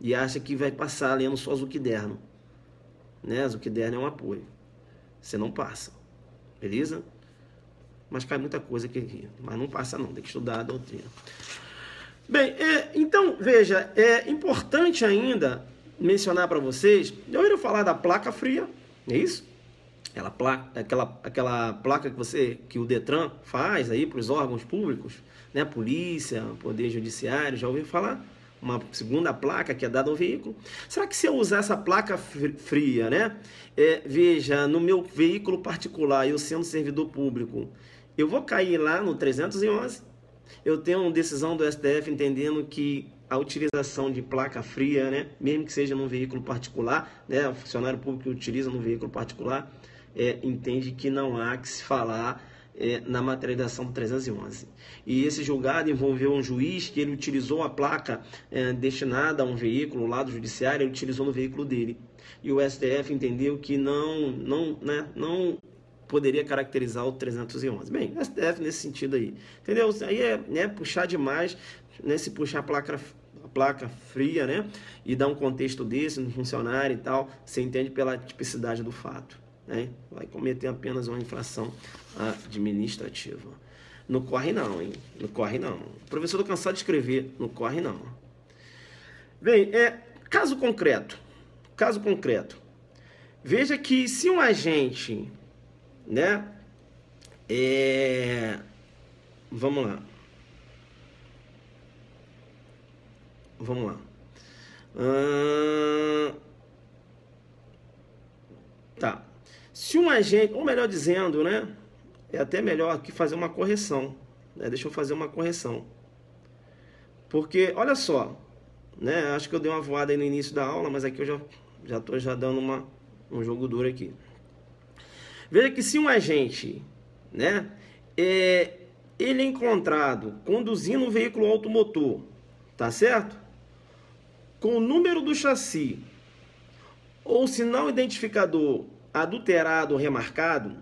e acha que vai passar lendo só Zuquiderno, né? Zuquiderno é um apoio. Você não passa, beleza? Mas cai muita coisa aqui, mas não passa não, tem que estudar a doutrina. Bem, então, veja, é importante ainda mencionar para vocês, eu ouvi falar da placa fria, é isso? Aquela placa que o Detran faz aí para os órgãos públicos, né? Polícia, Poder Judiciário, já ouviu falar? Uma segunda placa que é dada ao veículo. Será que se eu usar essa placa fria, né? Veja, no meu veículo particular, eu sendo servidor público, eu vou cair lá no 311. Eu tenho uma decisão do STF entendendo que a utilização de placa fria, né, mesmo que seja num veículo particular, né, o funcionário público que utiliza num veículo particular, entende que não há que se falar na materialização do 311. E esse julgado envolveu um juiz que ele utilizou a placa destinada a um veículo lá do judiciário, ele utilizou no veículo dele. E o STF entendeu que não poderia caracterizar o 311. Bem, STF nesse sentido aí, entendeu? Aí é puxar demais, né? Se puxar a placa fria, né? E dar um contexto desse no funcionário e tal, você entende pela tipicidade do fato, né? Vai cometer apenas uma infração administrativa. Não corre não, hein? Não corre não. O professor está cansado de escrever, não corre não. Bem, caso concreto. Veja que se um agente, né? Vamos lá. Tá. Se um agente, ou melhor dizendo, né? É até melhor aqui fazer uma correção, né? Deixa eu fazer uma correção. Porque, olha só, né? Acho que eu dei uma voada aí no início da aula, mas aqui eu já estou dando um jogo duro aqui. Veja que se um agente, né, ele é encontrado conduzindo um veículo automotor, tá certo? Com o número do chassi ou sinal identificador adulterado ou remarcado,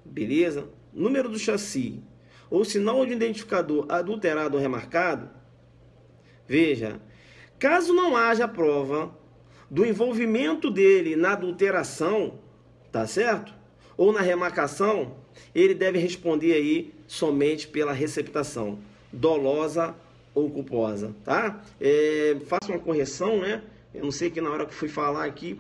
beleza? Número do chassi ou sinal de identificador adulterado ou remarcado, veja, caso não haja prova do envolvimento dele na adulteração, tá certo? Ou na remarcação, ele deve responder aí somente pela receptação, dolosa ou culposa, tá? Faça uma correção, né? Eu não sei que na hora que fui falar aqui,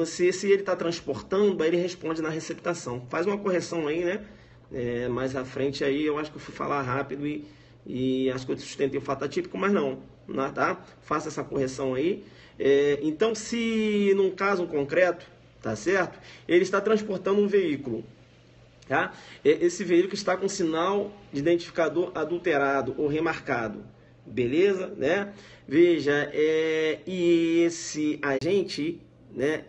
se ele está transportando, aí ele responde na receptação. Faz uma correção aí, né? Mais à frente aí, eu acho que eu fui falar rápido e acho que eu sustentei o fato atípico, mas não, tá? Faça essa correção aí. Então, se num caso concreto, tá certo? Ele está transportando um veículo, tá? Esse veículo está com sinal de identificador adulterado ou remarcado, beleza, né? Veja, e esse agente, né?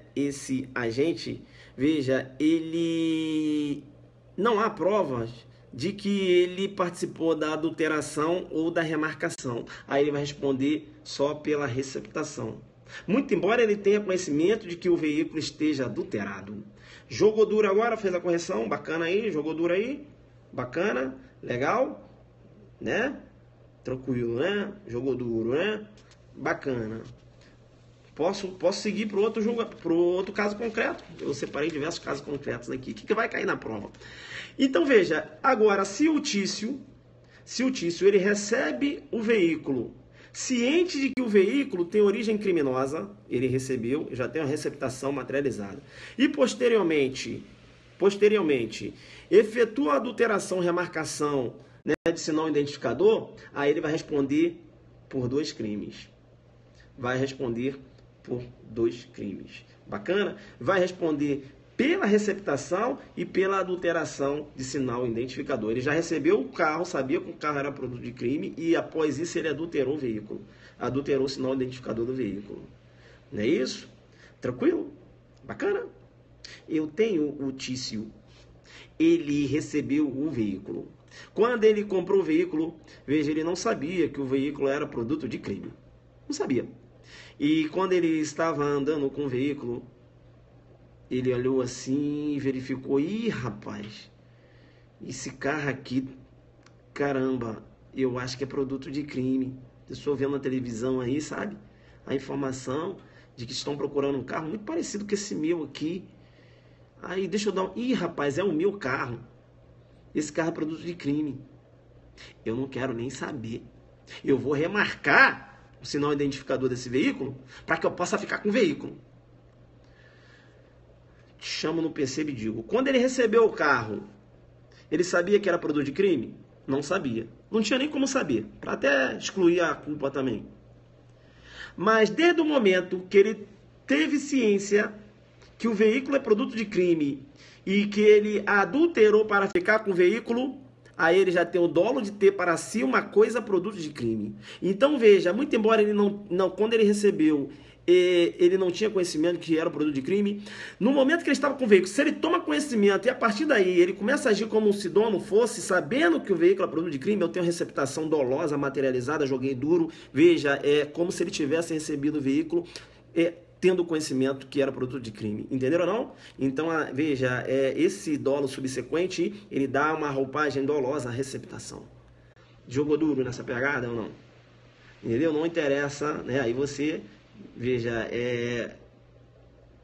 Veja, ele não há provas de que ele participou da adulteração ou da remarcação. Aí ele vai responder só pela receptação. Muito embora ele tenha conhecimento de que o veículo esteja adulterado. Jogou duro agora, fez a correção, bacana aí, jogou duro aí, bacana, legal, né? Tranquilo, né? Jogou duro, né? Bacana. Posso seguir para o outro caso concreto. Eu separei diversos casos concretos aqui. O que vai cair na prova? Então veja, agora se o Tício ele recebe o veículo ciente de que o veículo tem origem criminosa, ele recebeu, já tem uma receptação materializada. E posteriormente efetua a adulteração, remarcação, né, de sinal identificador, aí ele vai responder por 2 crimes. Bacana? Vai responder pela receptação e pela adulteração de sinal identificador. Ele já recebeu o carro, sabia que o carro era produto de crime e após isso ele adulterou o veículo. Adulterou o sinal identificador do veículo. Não é isso? Tranquilo? Bacana? Eu tenho o Tício. Ele recebeu o veículo. Quando ele comprou o veículo, veja, ele não sabia que o veículo era produto de crime. Não sabia. E quando ele estava andando com o veículo, ele olhou assim e verificou, rapaz, esse carro aqui, caramba, eu acho que é produto de crime. Eu estou vendo na televisão aí, sabe? A informação de que estão procurando um carro muito parecido com esse meu aqui. Aí deixa eu dar rapaz, é o meu carro. Esse carro é produto de crime. Eu não quero nem saber. Eu vou remarcar o sinal identificador desse veículo para que eu possa ficar com o veículo. Chamo no PC e digo, quando ele recebeu o carro, ele sabia que era produto de crime? Não sabia. Não tinha nem como saber, para até excluir a culpa também. Mas desde o momento que ele teve ciência que o veículo é produto de crime e que ele adulterou para ficar com o veículo, aí ele já tem o dolo de ter para si uma coisa produto de crime. Então veja, muito embora ele quando ele recebeu, ele não tinha conhecimento que era o produto de crime, no momento que ele estava com o veículo, se ele toma conhecimento e a partir daí ele começa a agir como se dono fosse, sabendo que o veículo é produto de crime, eu tenho receptação dolosa, materializada, joguei duro, veja, é como se ele tivesse recebido o veículo, tendo conhecimento que era produto de crime. Entenderam ou não? Então, veja, esse dolo subsequente, ele dá uma roupagem dolosa à receptação. Jogou duro nessa pegada ou não? Entendeu? Não interessa, né? Aí você, veja,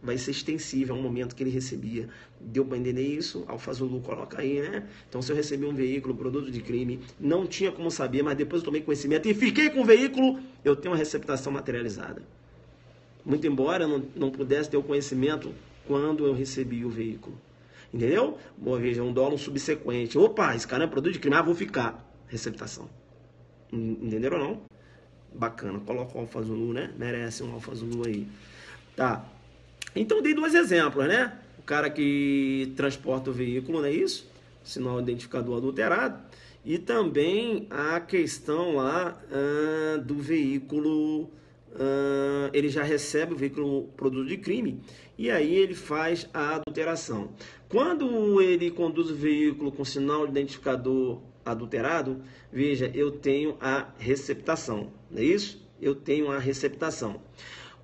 vai ser extensível ao momento que ele recebia. Deu para entender isso? Alfa Zulu coloca aí, né? Então, se eu recebi um veículo, produto de crime, não tinha como saber, mas depois eu tomei conhecimento e fiquei com o veículo, eu tenho uma receptação materializada. Muito embora eu não pudesse ter o conhecimento quando eu recebi o veículo. Entendeu? Boa, veja, um dolo subsequente. Opa, esse cara é produto de crime, vou ficar. Receptação. Entenderam ou não? Bacana, coloca o Alfa Zulu, né? Merece um Alfa Zulu aí. Tá. Então dei 2 exemplos, né? O cara que transporta o veículo, não é isso? sinal identificador adulterado, e também a questão lá do veículo, ele já recebe o veículo produto de crime, e aí ele faz a adulteração. Quando ele conduz o veículo com sinal identificador adulterado, veja, eu tenho a receptação, não é isso? Eu tenho a receptação.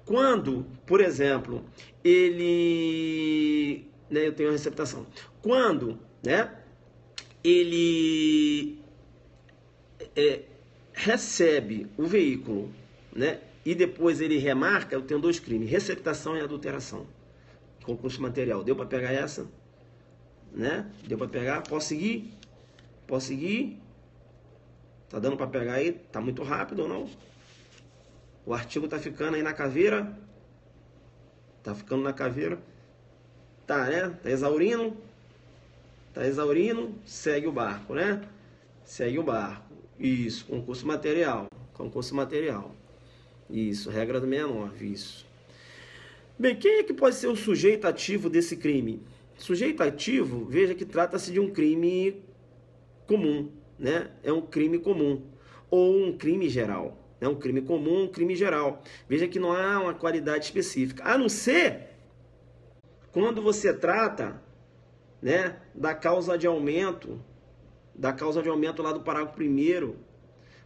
Quando, por exemplo, ele... eu tenho a receptação. Quando, ele recebe o veículo, e depois ele remarca, eu tenho dois crimes, receptação e adulteração. Concurso material. Deu para pegar essa? Deu para pegar? Posso seguir? Posso seguir? Tá dando para pegar aí? Tá muito rápido ou não? O artigo tá ficando aí na caveira? Tá ficando na caveira? Tá, Tá exaurindo? Tá exaurindo? Segue o barco, Segue o barco. Isso, concurso material. Concurso material. Isso, regra do 69, isso. Bem, quem é que pode ser o sujeito ativo desse crime? Sujeito ativo, veja que trata-se de um crime comum, É um crime comum. Ou um crime geral. É um crime comum, um crime geral. Veja que não há uma qualidade específica. A não ser quando você trata, da causa de aumento, lá do parágrafo 1º,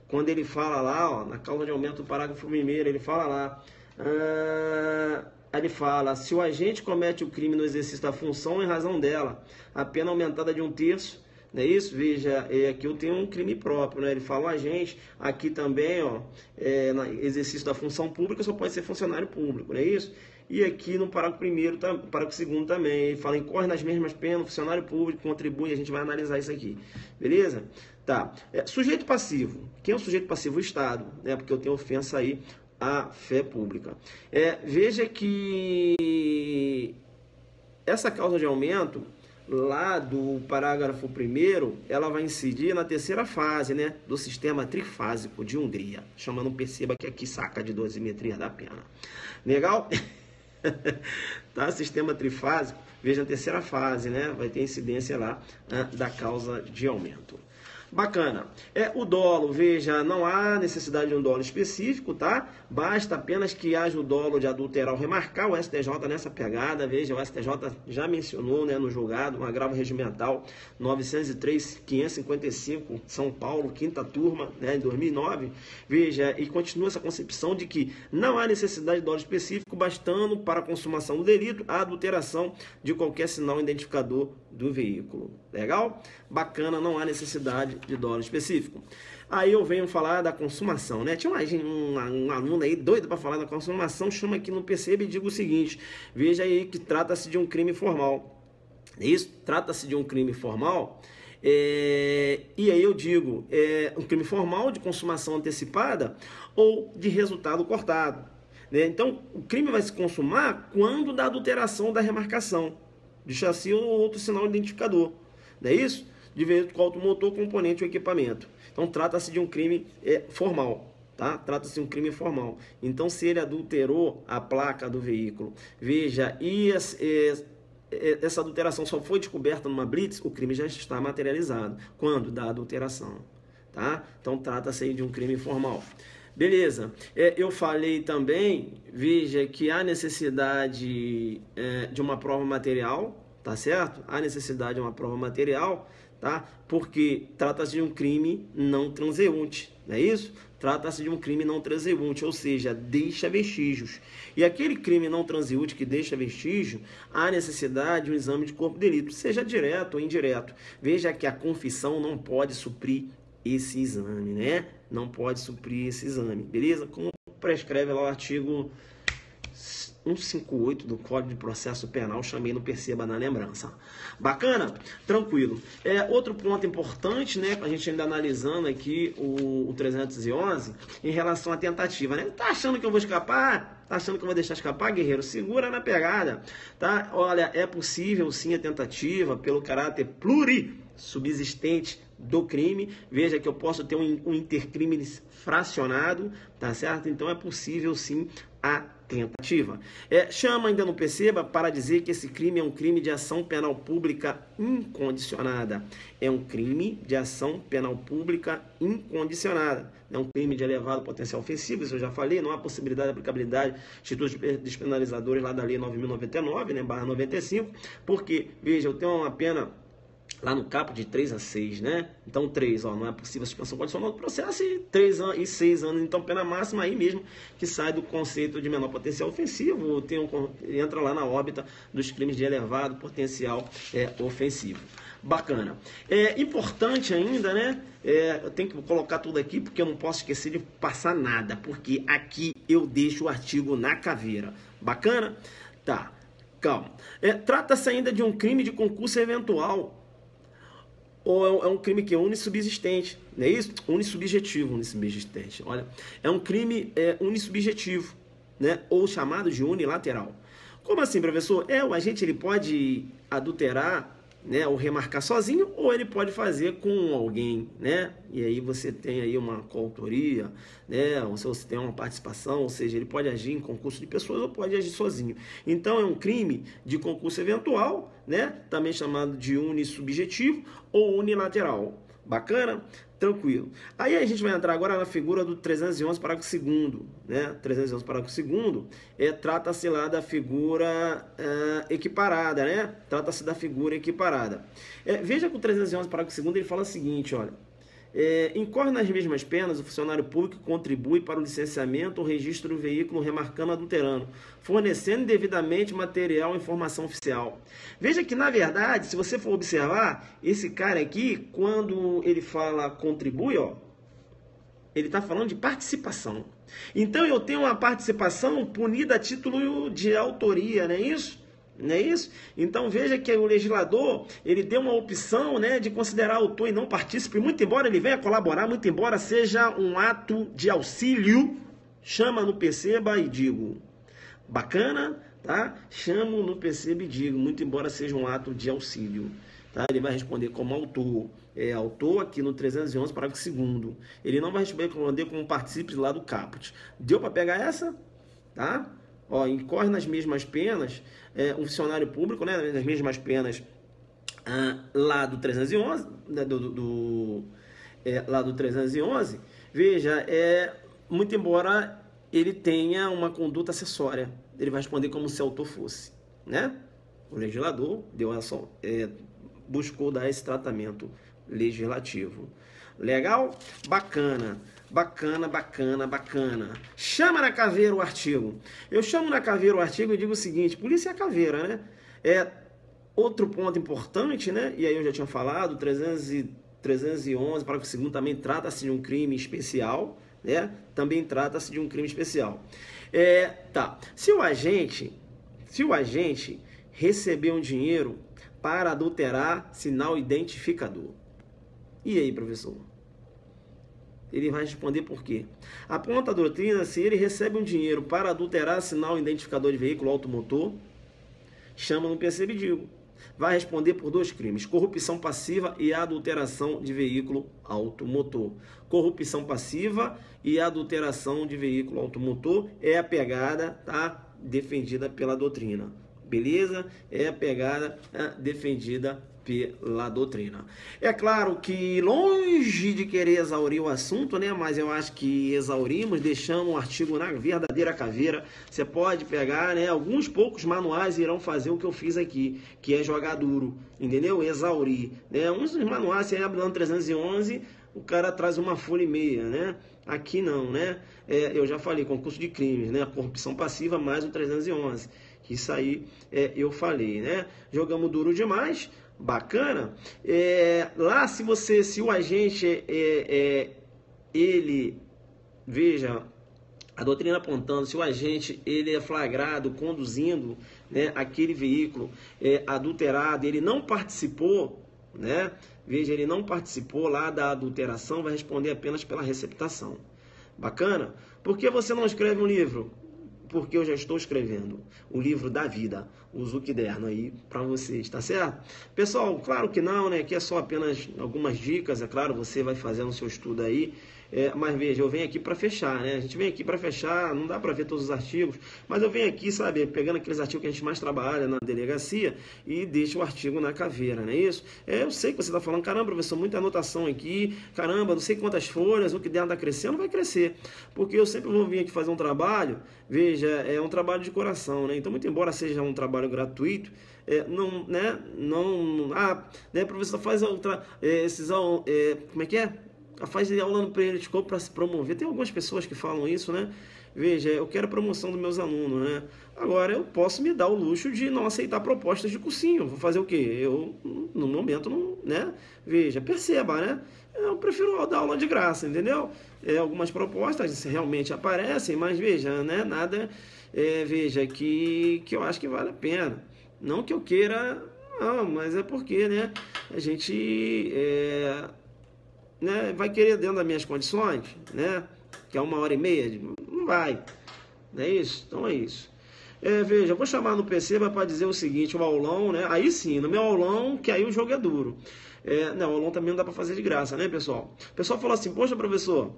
quando ele fala lá, na causa de aumento do parágrafo 1º, ele fala lá, ele fala, se o agente comete o crime no exercício da função em razão dela, a pena aumentada de 1/3, não é isso? Veja, aqui eu tenho um crime próprio, Ele fala, o agente, aqui também, no exercício da função pública só pode ser funcionário público, não é isso? E aqui no parágrafo 1º, parágrafo 2º também, ele fala, incorre nas mesmas penas, funcionário público contribui, a gente vai analisar isso aqui, beleza? Tá, sujeito passivo, quem é o sujeito passivo? O Estado, porque eu tenho ofensa aí à fé pública. Veja que essa causa de aumento, lá do parágrafo 1º, ela vai incidir na terceira fase, do sistema trifásico de Hungria. Chamando, perceba que aqui saca de dosimetria da pena. Legal? Tá? Sistema trifásico, veja a terceira fase, Vai ter incidência lá da causa de aumento. Bacana. O dolo, veja, não há necessidade de um dolo específico, tá? Basta apenas que haja o dolo de adulterar ou remarcar. O STJ nessa pegada, veja, o STJ já mencionou, no julgado, um agravo regimental 903.555, São Paulo, quinta turma, em 2009. Veja, e continua essa concepção de que não há necessidade de dolo específico, bastando para a consumação do delito a adulteração de qualquer sinal identificador do veículo. Legal? Bacana, não há necessidade de dolo específico. Aí eu venho falar da consumação, Tinha um aluno aí doido para falar da consumação, chama aqui no Perceba e digo o seguinte, veja aí que trata-se de um crime formal. Isso, trata-se de um crime formal, e aí eu digo, um crime formal de consumação antecipada ou de resultado cortado. Então, o crime vai se consumar quando da adulteração da remarcação de chassi ou outro sinal identificador, não é isso? De veículo automotor, componente ou equipamento. Então, trata-se de um crime formal, tá? Trata-se de um crime formal. Então, se ele adulterou a placa do veículo, veja, e essa adulteração só foi descoberta numa blitz, o crime já está materializado. Quando? Da adulteração, tá? Então, trata-se aí de um crime formal. Beleza, eu falei também, veja, que há necessidade de uma prova material, tá certo? Há necessidade de uma prova material, tá? Porque trata-se de um crime não transeunte, não é isso? Trata-se de um crime não transeunte, ou seja, deixa vestígios. E aquele crime não transeunte que deixa vestígio, há necessidade de um exame de corpo de delito, seja direto ou indireto. Veja que a confissão não pode suprir esse exame, Não pode suprir esse exame, beleza? Como prescreve lá o artigo 158 do Código de Processo Penal, chamei no Perceba na lembrança. Bacana? Tranquilo. Outro ponto importante, a gente ainda analisando aqui o 311, em relação à tentativa, Tá achando que eu vou escapar? Tá achando que eu vou deixar escapar, guerreiro? Segura na pegada, tá? Olha, é possível sim a tentativa pelo caráter plurissubsistente do crime. Veja que eu posso ter um intercrime fracionado, tá certo? Então é possível sim a tentativa. Chama, ainda não perceba, para dizer que esse crime é um crime de ação penal pública incondicionada. É um crime de ação penal pública incondicionada. É um crime de elevado potencial ofensivo, isso eu já falei, não há possibilidade de aplicabilidade de institutos despenalizadores lá da lei 9.099, né, /95, porque, veja, eu tenho uma pena lá no caput de 3 a 6, né? Então 3, ó, não é possível a suspensão condicional do processo, e 3 anos e 6 anos, então pena máxima aí mesmo, que sai do conceito de menor potencial ofensivo, entra lá na órbita dos crimes de elevado potencial ofensivo. Bacana. Importante ainda, né? Eu tenho que colocar tudo aqui, porque eu não posso esquecer de passar nada, porque aqui eu deixo o artigo na caveira. Bacana? Tá, calma. Trata-se ainda de um crime de concurso eventual, ou é um crime que é unissubsistente, não é isso? Unissubjetivo. Olha, é um crime unissubjetivo, né? Ou chamado de unilateral. Como assim, professor? O agente ele pode adulterar, né, ou remarcar sozinho, ou ele pode fazer com alguém, né? E aí você tem aí uma coautoria, né? Ou se você tem uma participação, ou seja, ele pode agir em concurso de pessoas ou pode agir sozinho. Então é um crime de concurso eventual, né? Também chamado de unissubjetivo ou unilateral. Bacana? Tranquilo. Aí a gente vai entrar agora na figura do 311, parágrafo 2º, né? 311, parágrafo 2º, trata-se lá da figura equiparada, né? Trata-se da figura equiparada. Veja que o 311, parágrafo 2º, ele fala o seguinte, olha. Incorre nas mesmas penas o funcionário público que contribui para o licenciamento ou registro do veículo remarcando adulterando, fornecendo devidamente material ou informação oficial. Veja que, na verdade, se você for observar, esse cara aqui, quando ele fala contribui, ó, ele está falando de participação. Então, eu tenho uma participação punida a título de autoria, não é isso? Não é isso? Então veja que o legislador ele deu uma opção, né, de considerar autor e não partícipe, muito embora ele venha colaborar, muito embora seja um ato de auxílio, chama no perceba e digo. Bacana? Tá? Chamo no perceba e digo, muito embora seja um ato de auxílio. Tá? Ele vai responder como autor. Autor aqui no 311, parágrafo 2º. Ele não vai responder como partícipe lá do caput. Deu para pegar essa? Tá? Ó, incorre nas mesmas penas um funcionário público, né, nas mesmas penas lá do 311, né, lá do 311, veja, muito embora ele tenha uma conduta acessória, ele vai responder como se autor fosse, né? O legislador deu ação, buscou dar esse tratamento legislativo. Legal? Bacana. Bacana, bacana, bacana. Chama na caveira o artigo. Eu chamo na caveira o artigo e digo o seguinte, polícia é a caveira, né? Outro ponto importante, né? E aí eu já tinha falado, 311, parágrafo 2º, também trata-se de um crime especial, né? Também trata-se de um crime especial. Tá. Se o agente receber um dinheiro para adulterar sinal identificador. E aí, professor? Ele vai responder por quê? Aponta a doutrina, se ele recebe um dinheiro para adulterar sinal identificador de veículo automotor, chama no perceba e digo. Vai responder por 2 crimes, corrupção passiva e adulteração de veículo automotor. Corrupção passiva e adulteração de veículo automotor é a pegada, tá, defendida pela doutrina. Beleza? É a pegada defendida pela doutrina. É claro que longe de querer exaurir o assunto, né? Mas eu acho que exaurimos, deixamos o artigo na verdadeira caveira. Você pode pegar, né? Alguns poucos manuais irão fazer o que eu fiz aqui, que é jogar duro, entendeu? Exaurir, né? Uns dos manuais, você abre lá no 311, o cara traz uma folha e meia, né? Aqui não, né? Eu já falei, concurso de crimes, né? Corrupção passiva mais o 311. Isso aí eu falei, né? Jogamos duro demais. Bacana. Lá se o agente ele, veja, a doutrina apontando, se o agente ele é flagrado conduzindo, né, aquele veículo adulterado, ele não participou, né? Veja, ele não participou lá da adulteração, vai responder apenas pela receptação. Bacana? Por que você não escreve um livro? porque eu já estou escrevendo o livro da vida, o Zuquiderno aí para vocês, tá certo? Pessoal, claro que não, né? Aqui é só apenas algumas dicas, é claro, você vai fazendo o seu estudo aí. Mas veja, eu venho aqui para fechar, né? A gente vem aqui para fechar, não dá para ver todos os artigos, mas eu venho aqui, sabe, pegando aqueles artigos que a gente mais trabalha na delegacia e deixo o artigo na caveira, não é isso? Eu sei que você está falando, caramba, professor, muita anotação aqui, caramba, não sei quantas folhas, o que der está crescendo, vai crescer, porque eu sempre vou vir aqui fazer um trabalho, veja, é um trabalho de coração, né? Então, muito embora seja um trabalho gratuito, professor, faz como é que é? Faz aula no Periscope para se promover. Tem algumas pessoas que falam isso, né? Veja, eu quero a promoção dos meus alunos, né? Agora, eu posso me dar o luxo de não aceitar propostas de cursinho. Vou fazer o quê? Eu, no momento, não, né? Veja, perceba, né? Eu prefiro dar aula de graça, entendeu? Algumas propostas realmente aparecem, mas veja, né? Nada, veja, que eu acho que vale a pena. Não que eu queira, não, mas é porque, né? A gente... vai querer dentro das minhas condições, né? Que é 1h30, não vai, não é isso? Então é isso. Veja, eu vou chamar no PC para dizer o seguinte, o aulão, né? Aí sim, no meu aulão, que aí o jogo é duro. Não, o aulão também não dá para fazer de graça, né, pessoal? O pessoal falou assim, poxa, professor,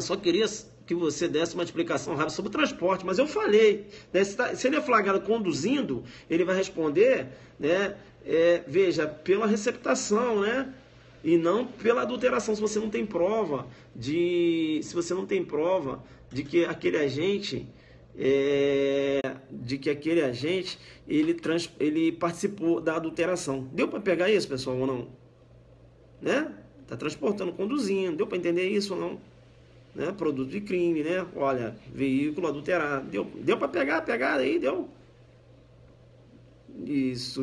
só queria que você desse uma explicação rápida sobre o transporte, mas eu falei, né? Se ele é flagrado conduzindo, ele vai responder, né? Veja, pela receptação, né? E não pela adulteração, se você não tem prova de que aquele agente ele participou da adulteração. Deu para pegar isso, pessoal, ou não? Né? Tá transportando, conduzindo, deu para entender isso ou não? Né? Produto de crime, né? Olha, veículo adulterado, deu para pegar aí, deu? Isso,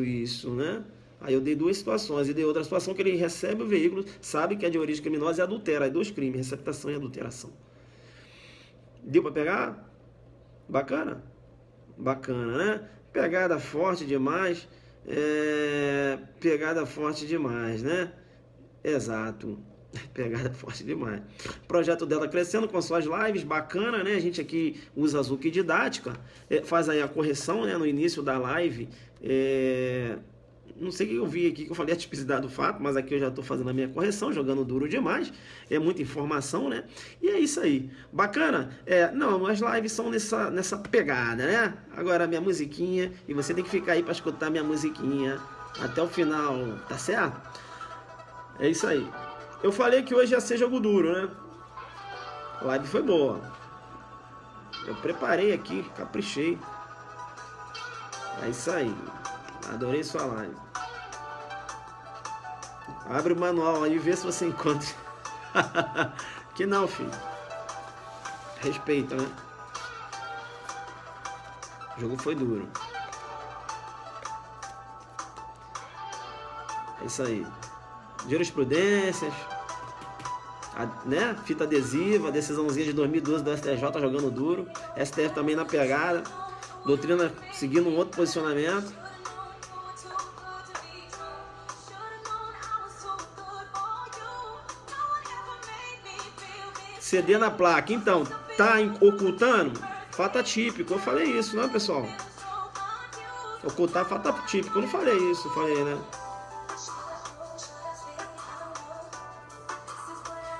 né? Aí eu dei duas situações, e dei outra situação que ele recebe o veículo, sabe que é de origem criminosa e adultera. Aí 2 crimes, receptação e adulteração. Deu para pegar? Bacana? Bacana, né? Pegada forte demais. Pegada forte demais, né? Exato. Pegada forte demais. O projeto dela crescendo com suas lives, bacana, né? A gente aqui usa a Zuki Didática, faz aí a correção, né? No início da live, não sei o que eu vi aqui, que eu falei a tipicidade do fato, mas aqui eu já estou fazendo a minha correção, jogando duro demais, é muita informação, né? E é isso aí. Bacana? Não, as lives são nessa pegada, né? Agora a minha musiquinha, e você tem que ficar aí para escutar a minha musiquinha até o final, tá certo? É isso aí. Eu falei que hoje ia ser jogo duro, né? A live foi boa. Eu preparei aqui, caprichei. É isso aí. Adorei sua live. Abre o manual aí e vê se você encontra. Que não, filho. Respeita, né? O jogo foi duro. É isso aí. Jurisprudências, né? Fita adesiva, decisãozinha de 2012 do STJ jogando duro. STF também na pegada. Doutrina seguindo um outro posicionamento. CD na placa. Então, tá ocultando? Fato atípico. Eu falei isso, né, pessoal? Ocultar fato atípico. Eu não falei isso, falei, né?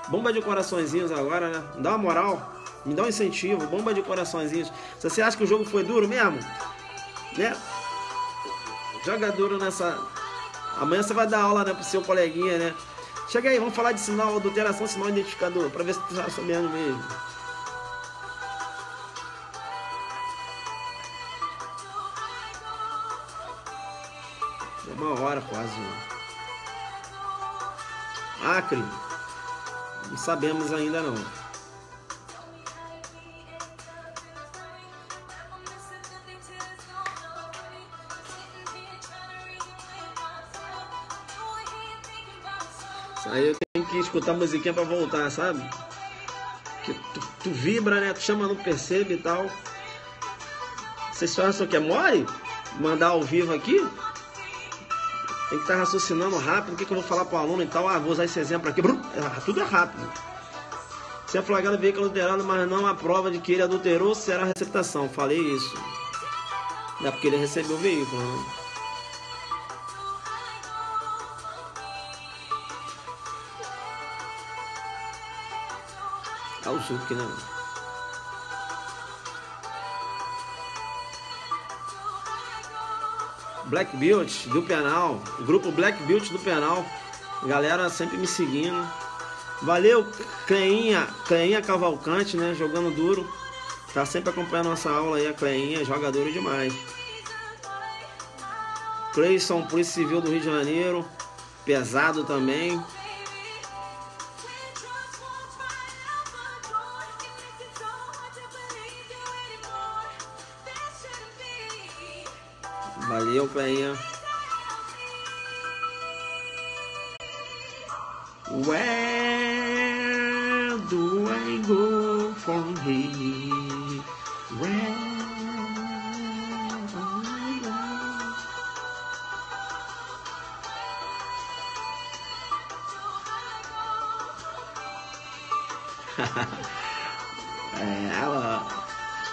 Bomba de coraçõezinhos agora, né? Dá uma moral, me dá um incentivo. Bomba de coraçõezinhos. Se você acha que o jogo foi duro mesmo, né? Joga duro nessa... Amanhã você vai dar aula, né, pro seu coleguinha, né? Chega aí, vamos falar de sinal, adulteração, sinal identificador, pra ver se tu tá sabendo mesmo. É 1h quase, né? Acre. Não sabemos ainda não. Isso aí eu tenho que escutar a musiquinha pra voltar, sabe? Que tu vibra, né? Tu chama, não percebe e tal. Vocês acham que é mole? Mandar ao vivo aqui? Tem que estar raciocinando rápido. O que eu vou falar para o aluno e tal? Vou usar esse exemplo aqui. Tudo é rápido. Se é flagrado veículo adulterado, mas não há prova de que ele adulterou, será receptação. Falei isso. É porque ele recebeu o veículo, né? É o Zuc, né? Black Belt do Penal, o grupo Black Belt do Penal, galera sempre me seguindo. Valeu, Cleinha Cavalcante, né? Jogando duro, tá sempre acompanhando nossa aula aí. A Cleinha joga duro demais. Cleison, Polícia Civil do Rio de Janeiro, pesado também. Valeu, Cleinha. Where do I go from here? Where do I go?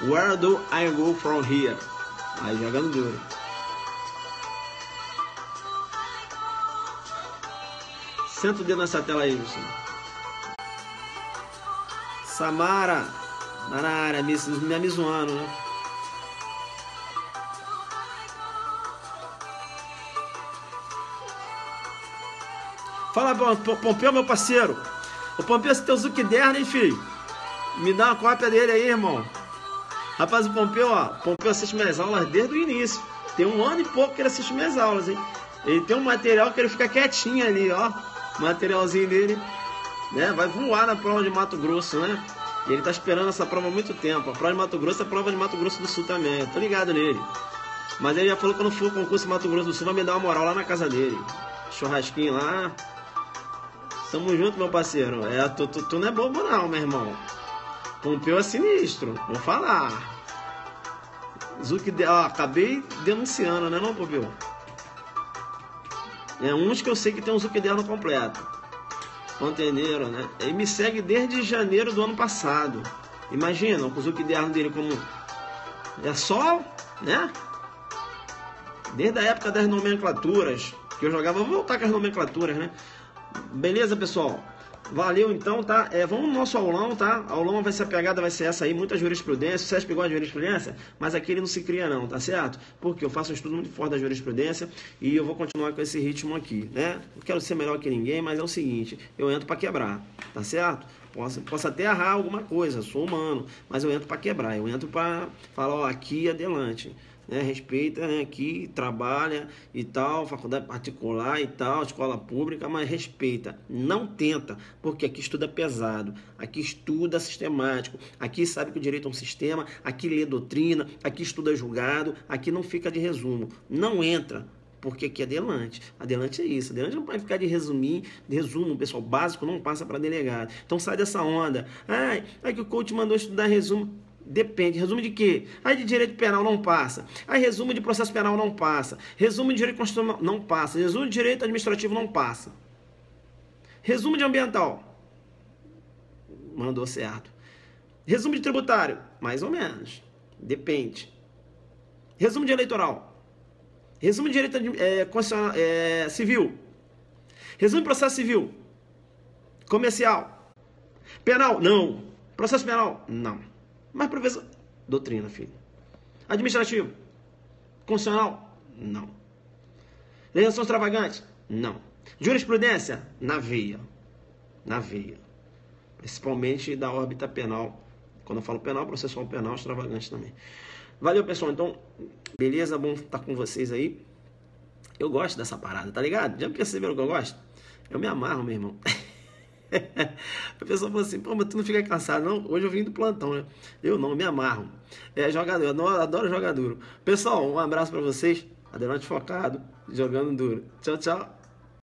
Where do I go from here? Aí jogando duro. Senta o dedo nessa tela aí, Wilson. Samara, tá na área, me zoando, né? Fala, Pompeu, meu parceiro. O Pompeu, esse teu Zucderno, hein, filho? Me dá uma cópia dele aí, irmão. Rapaz, o Pompeu, ó. Pompeu assiste minhas aulas desde o início. Tem 1 ano e pouco que ele assiste minhas aulas, hein? Ele tem um material que ele fica quietinho ali, ó. Materialzinho dele, né? Vai voar na prova de Mato Grosso, né? E ele tá esperando essa prova há muito tempo. A prova de Mato Grosso é a prova de Mato Grosso do Sul também. Eu tô ligado nele. Mas ele já falou que quando for o concurso de Mato Grosso do Sul, vai me dar uma moral lá na casa dele. Churrasquinho lá. Tamo junto, meu parceiro. Tu não é bobo não, meu irmão. Pompeu é sinistro. Vou falar. Acabei denunciando, né, não, Pompeu? É uns que eu sei que tem um Zucderno completo. Entenderam, né? Ele me segue desde janeiro do ano passado. Imagina, o Zucderno dele como... É só, né? Desde a época das nomenclaturas. Que eu jogava, vou voltar com as nomenclaturas, né? Beleza, pessoal? Valeu, então, tá? Vamos no nosso aulão, tá? A aulão vai ser a pegada, vai ser essa aí, muita jurisprudência. O Sérgio pegou a jurisprudência, mas aqui ele não se cria não, tá certo? Porque eu faço um estudo muito forte da jurisprudência e eu vou continuar com esse ritmo aqui, né? Não quero ser melhor que ninguém, mas é o seguinte, eu entro para quebrar, tá certo? Posso até errar alguma coisa, sou humano, mas eu entro para quebrar, eu entro para falar, ó, aqui adelante. Né, respeita, né, aqui, trabalha e tal, faculdade particular e tal, escola pública, mas respeita, não tenta, porque aqui estuda pesado, aqui estuda sistemático, aqui sabe que o direito é um sistema, aqui lê doutrina, aqui estuda julgado, aqui não fica de resumo, não entra, porque aqui é adelante. Adelante é isso, adelante não pode ficar de resumo, pessoal, básico não passa para delegado, então sai dessa onda, que o coach mandou estudar resumo. Depende. Resumo de quê? Aí de direito penal não passa. Aí resumo de processo penal não passa. Resumo de direito constitucional não passa. Resumo de direito administrativo não passa. Resumo de ambiental. Mandou certo. Resumo de tributário. Mais ou menos. Depende. Resumo de eleitoral. Resumo de direito civil. Resumo de processo civil. Comercial. Penal? Não. Processo penal? Não. Mas professor, doutrina, filho. Administrativo? Constitucional? Não. Legislação extravagante? Não. Jurisprudência? Na veia. Na veia. Principalmente da órbita penal. Quando eu falo penal, processual penal, extravagante também. Valeu, pessoal. Então, beleza? Bom estar com vocês aí. Eu gosto dessa parada, tá ligado? Já perceberam que eu gosto? Eu me amarro, meu irmão. A pessoa falou assim, pô, mas tu não fica cansado, não? Hoje eu vim do plantão, né? Eu não, me amarro. Jogador, eu adoro jogar duro. Pessoal, um abraço pra vocês. Adelante focado, jogando duro. Tchau, tchau.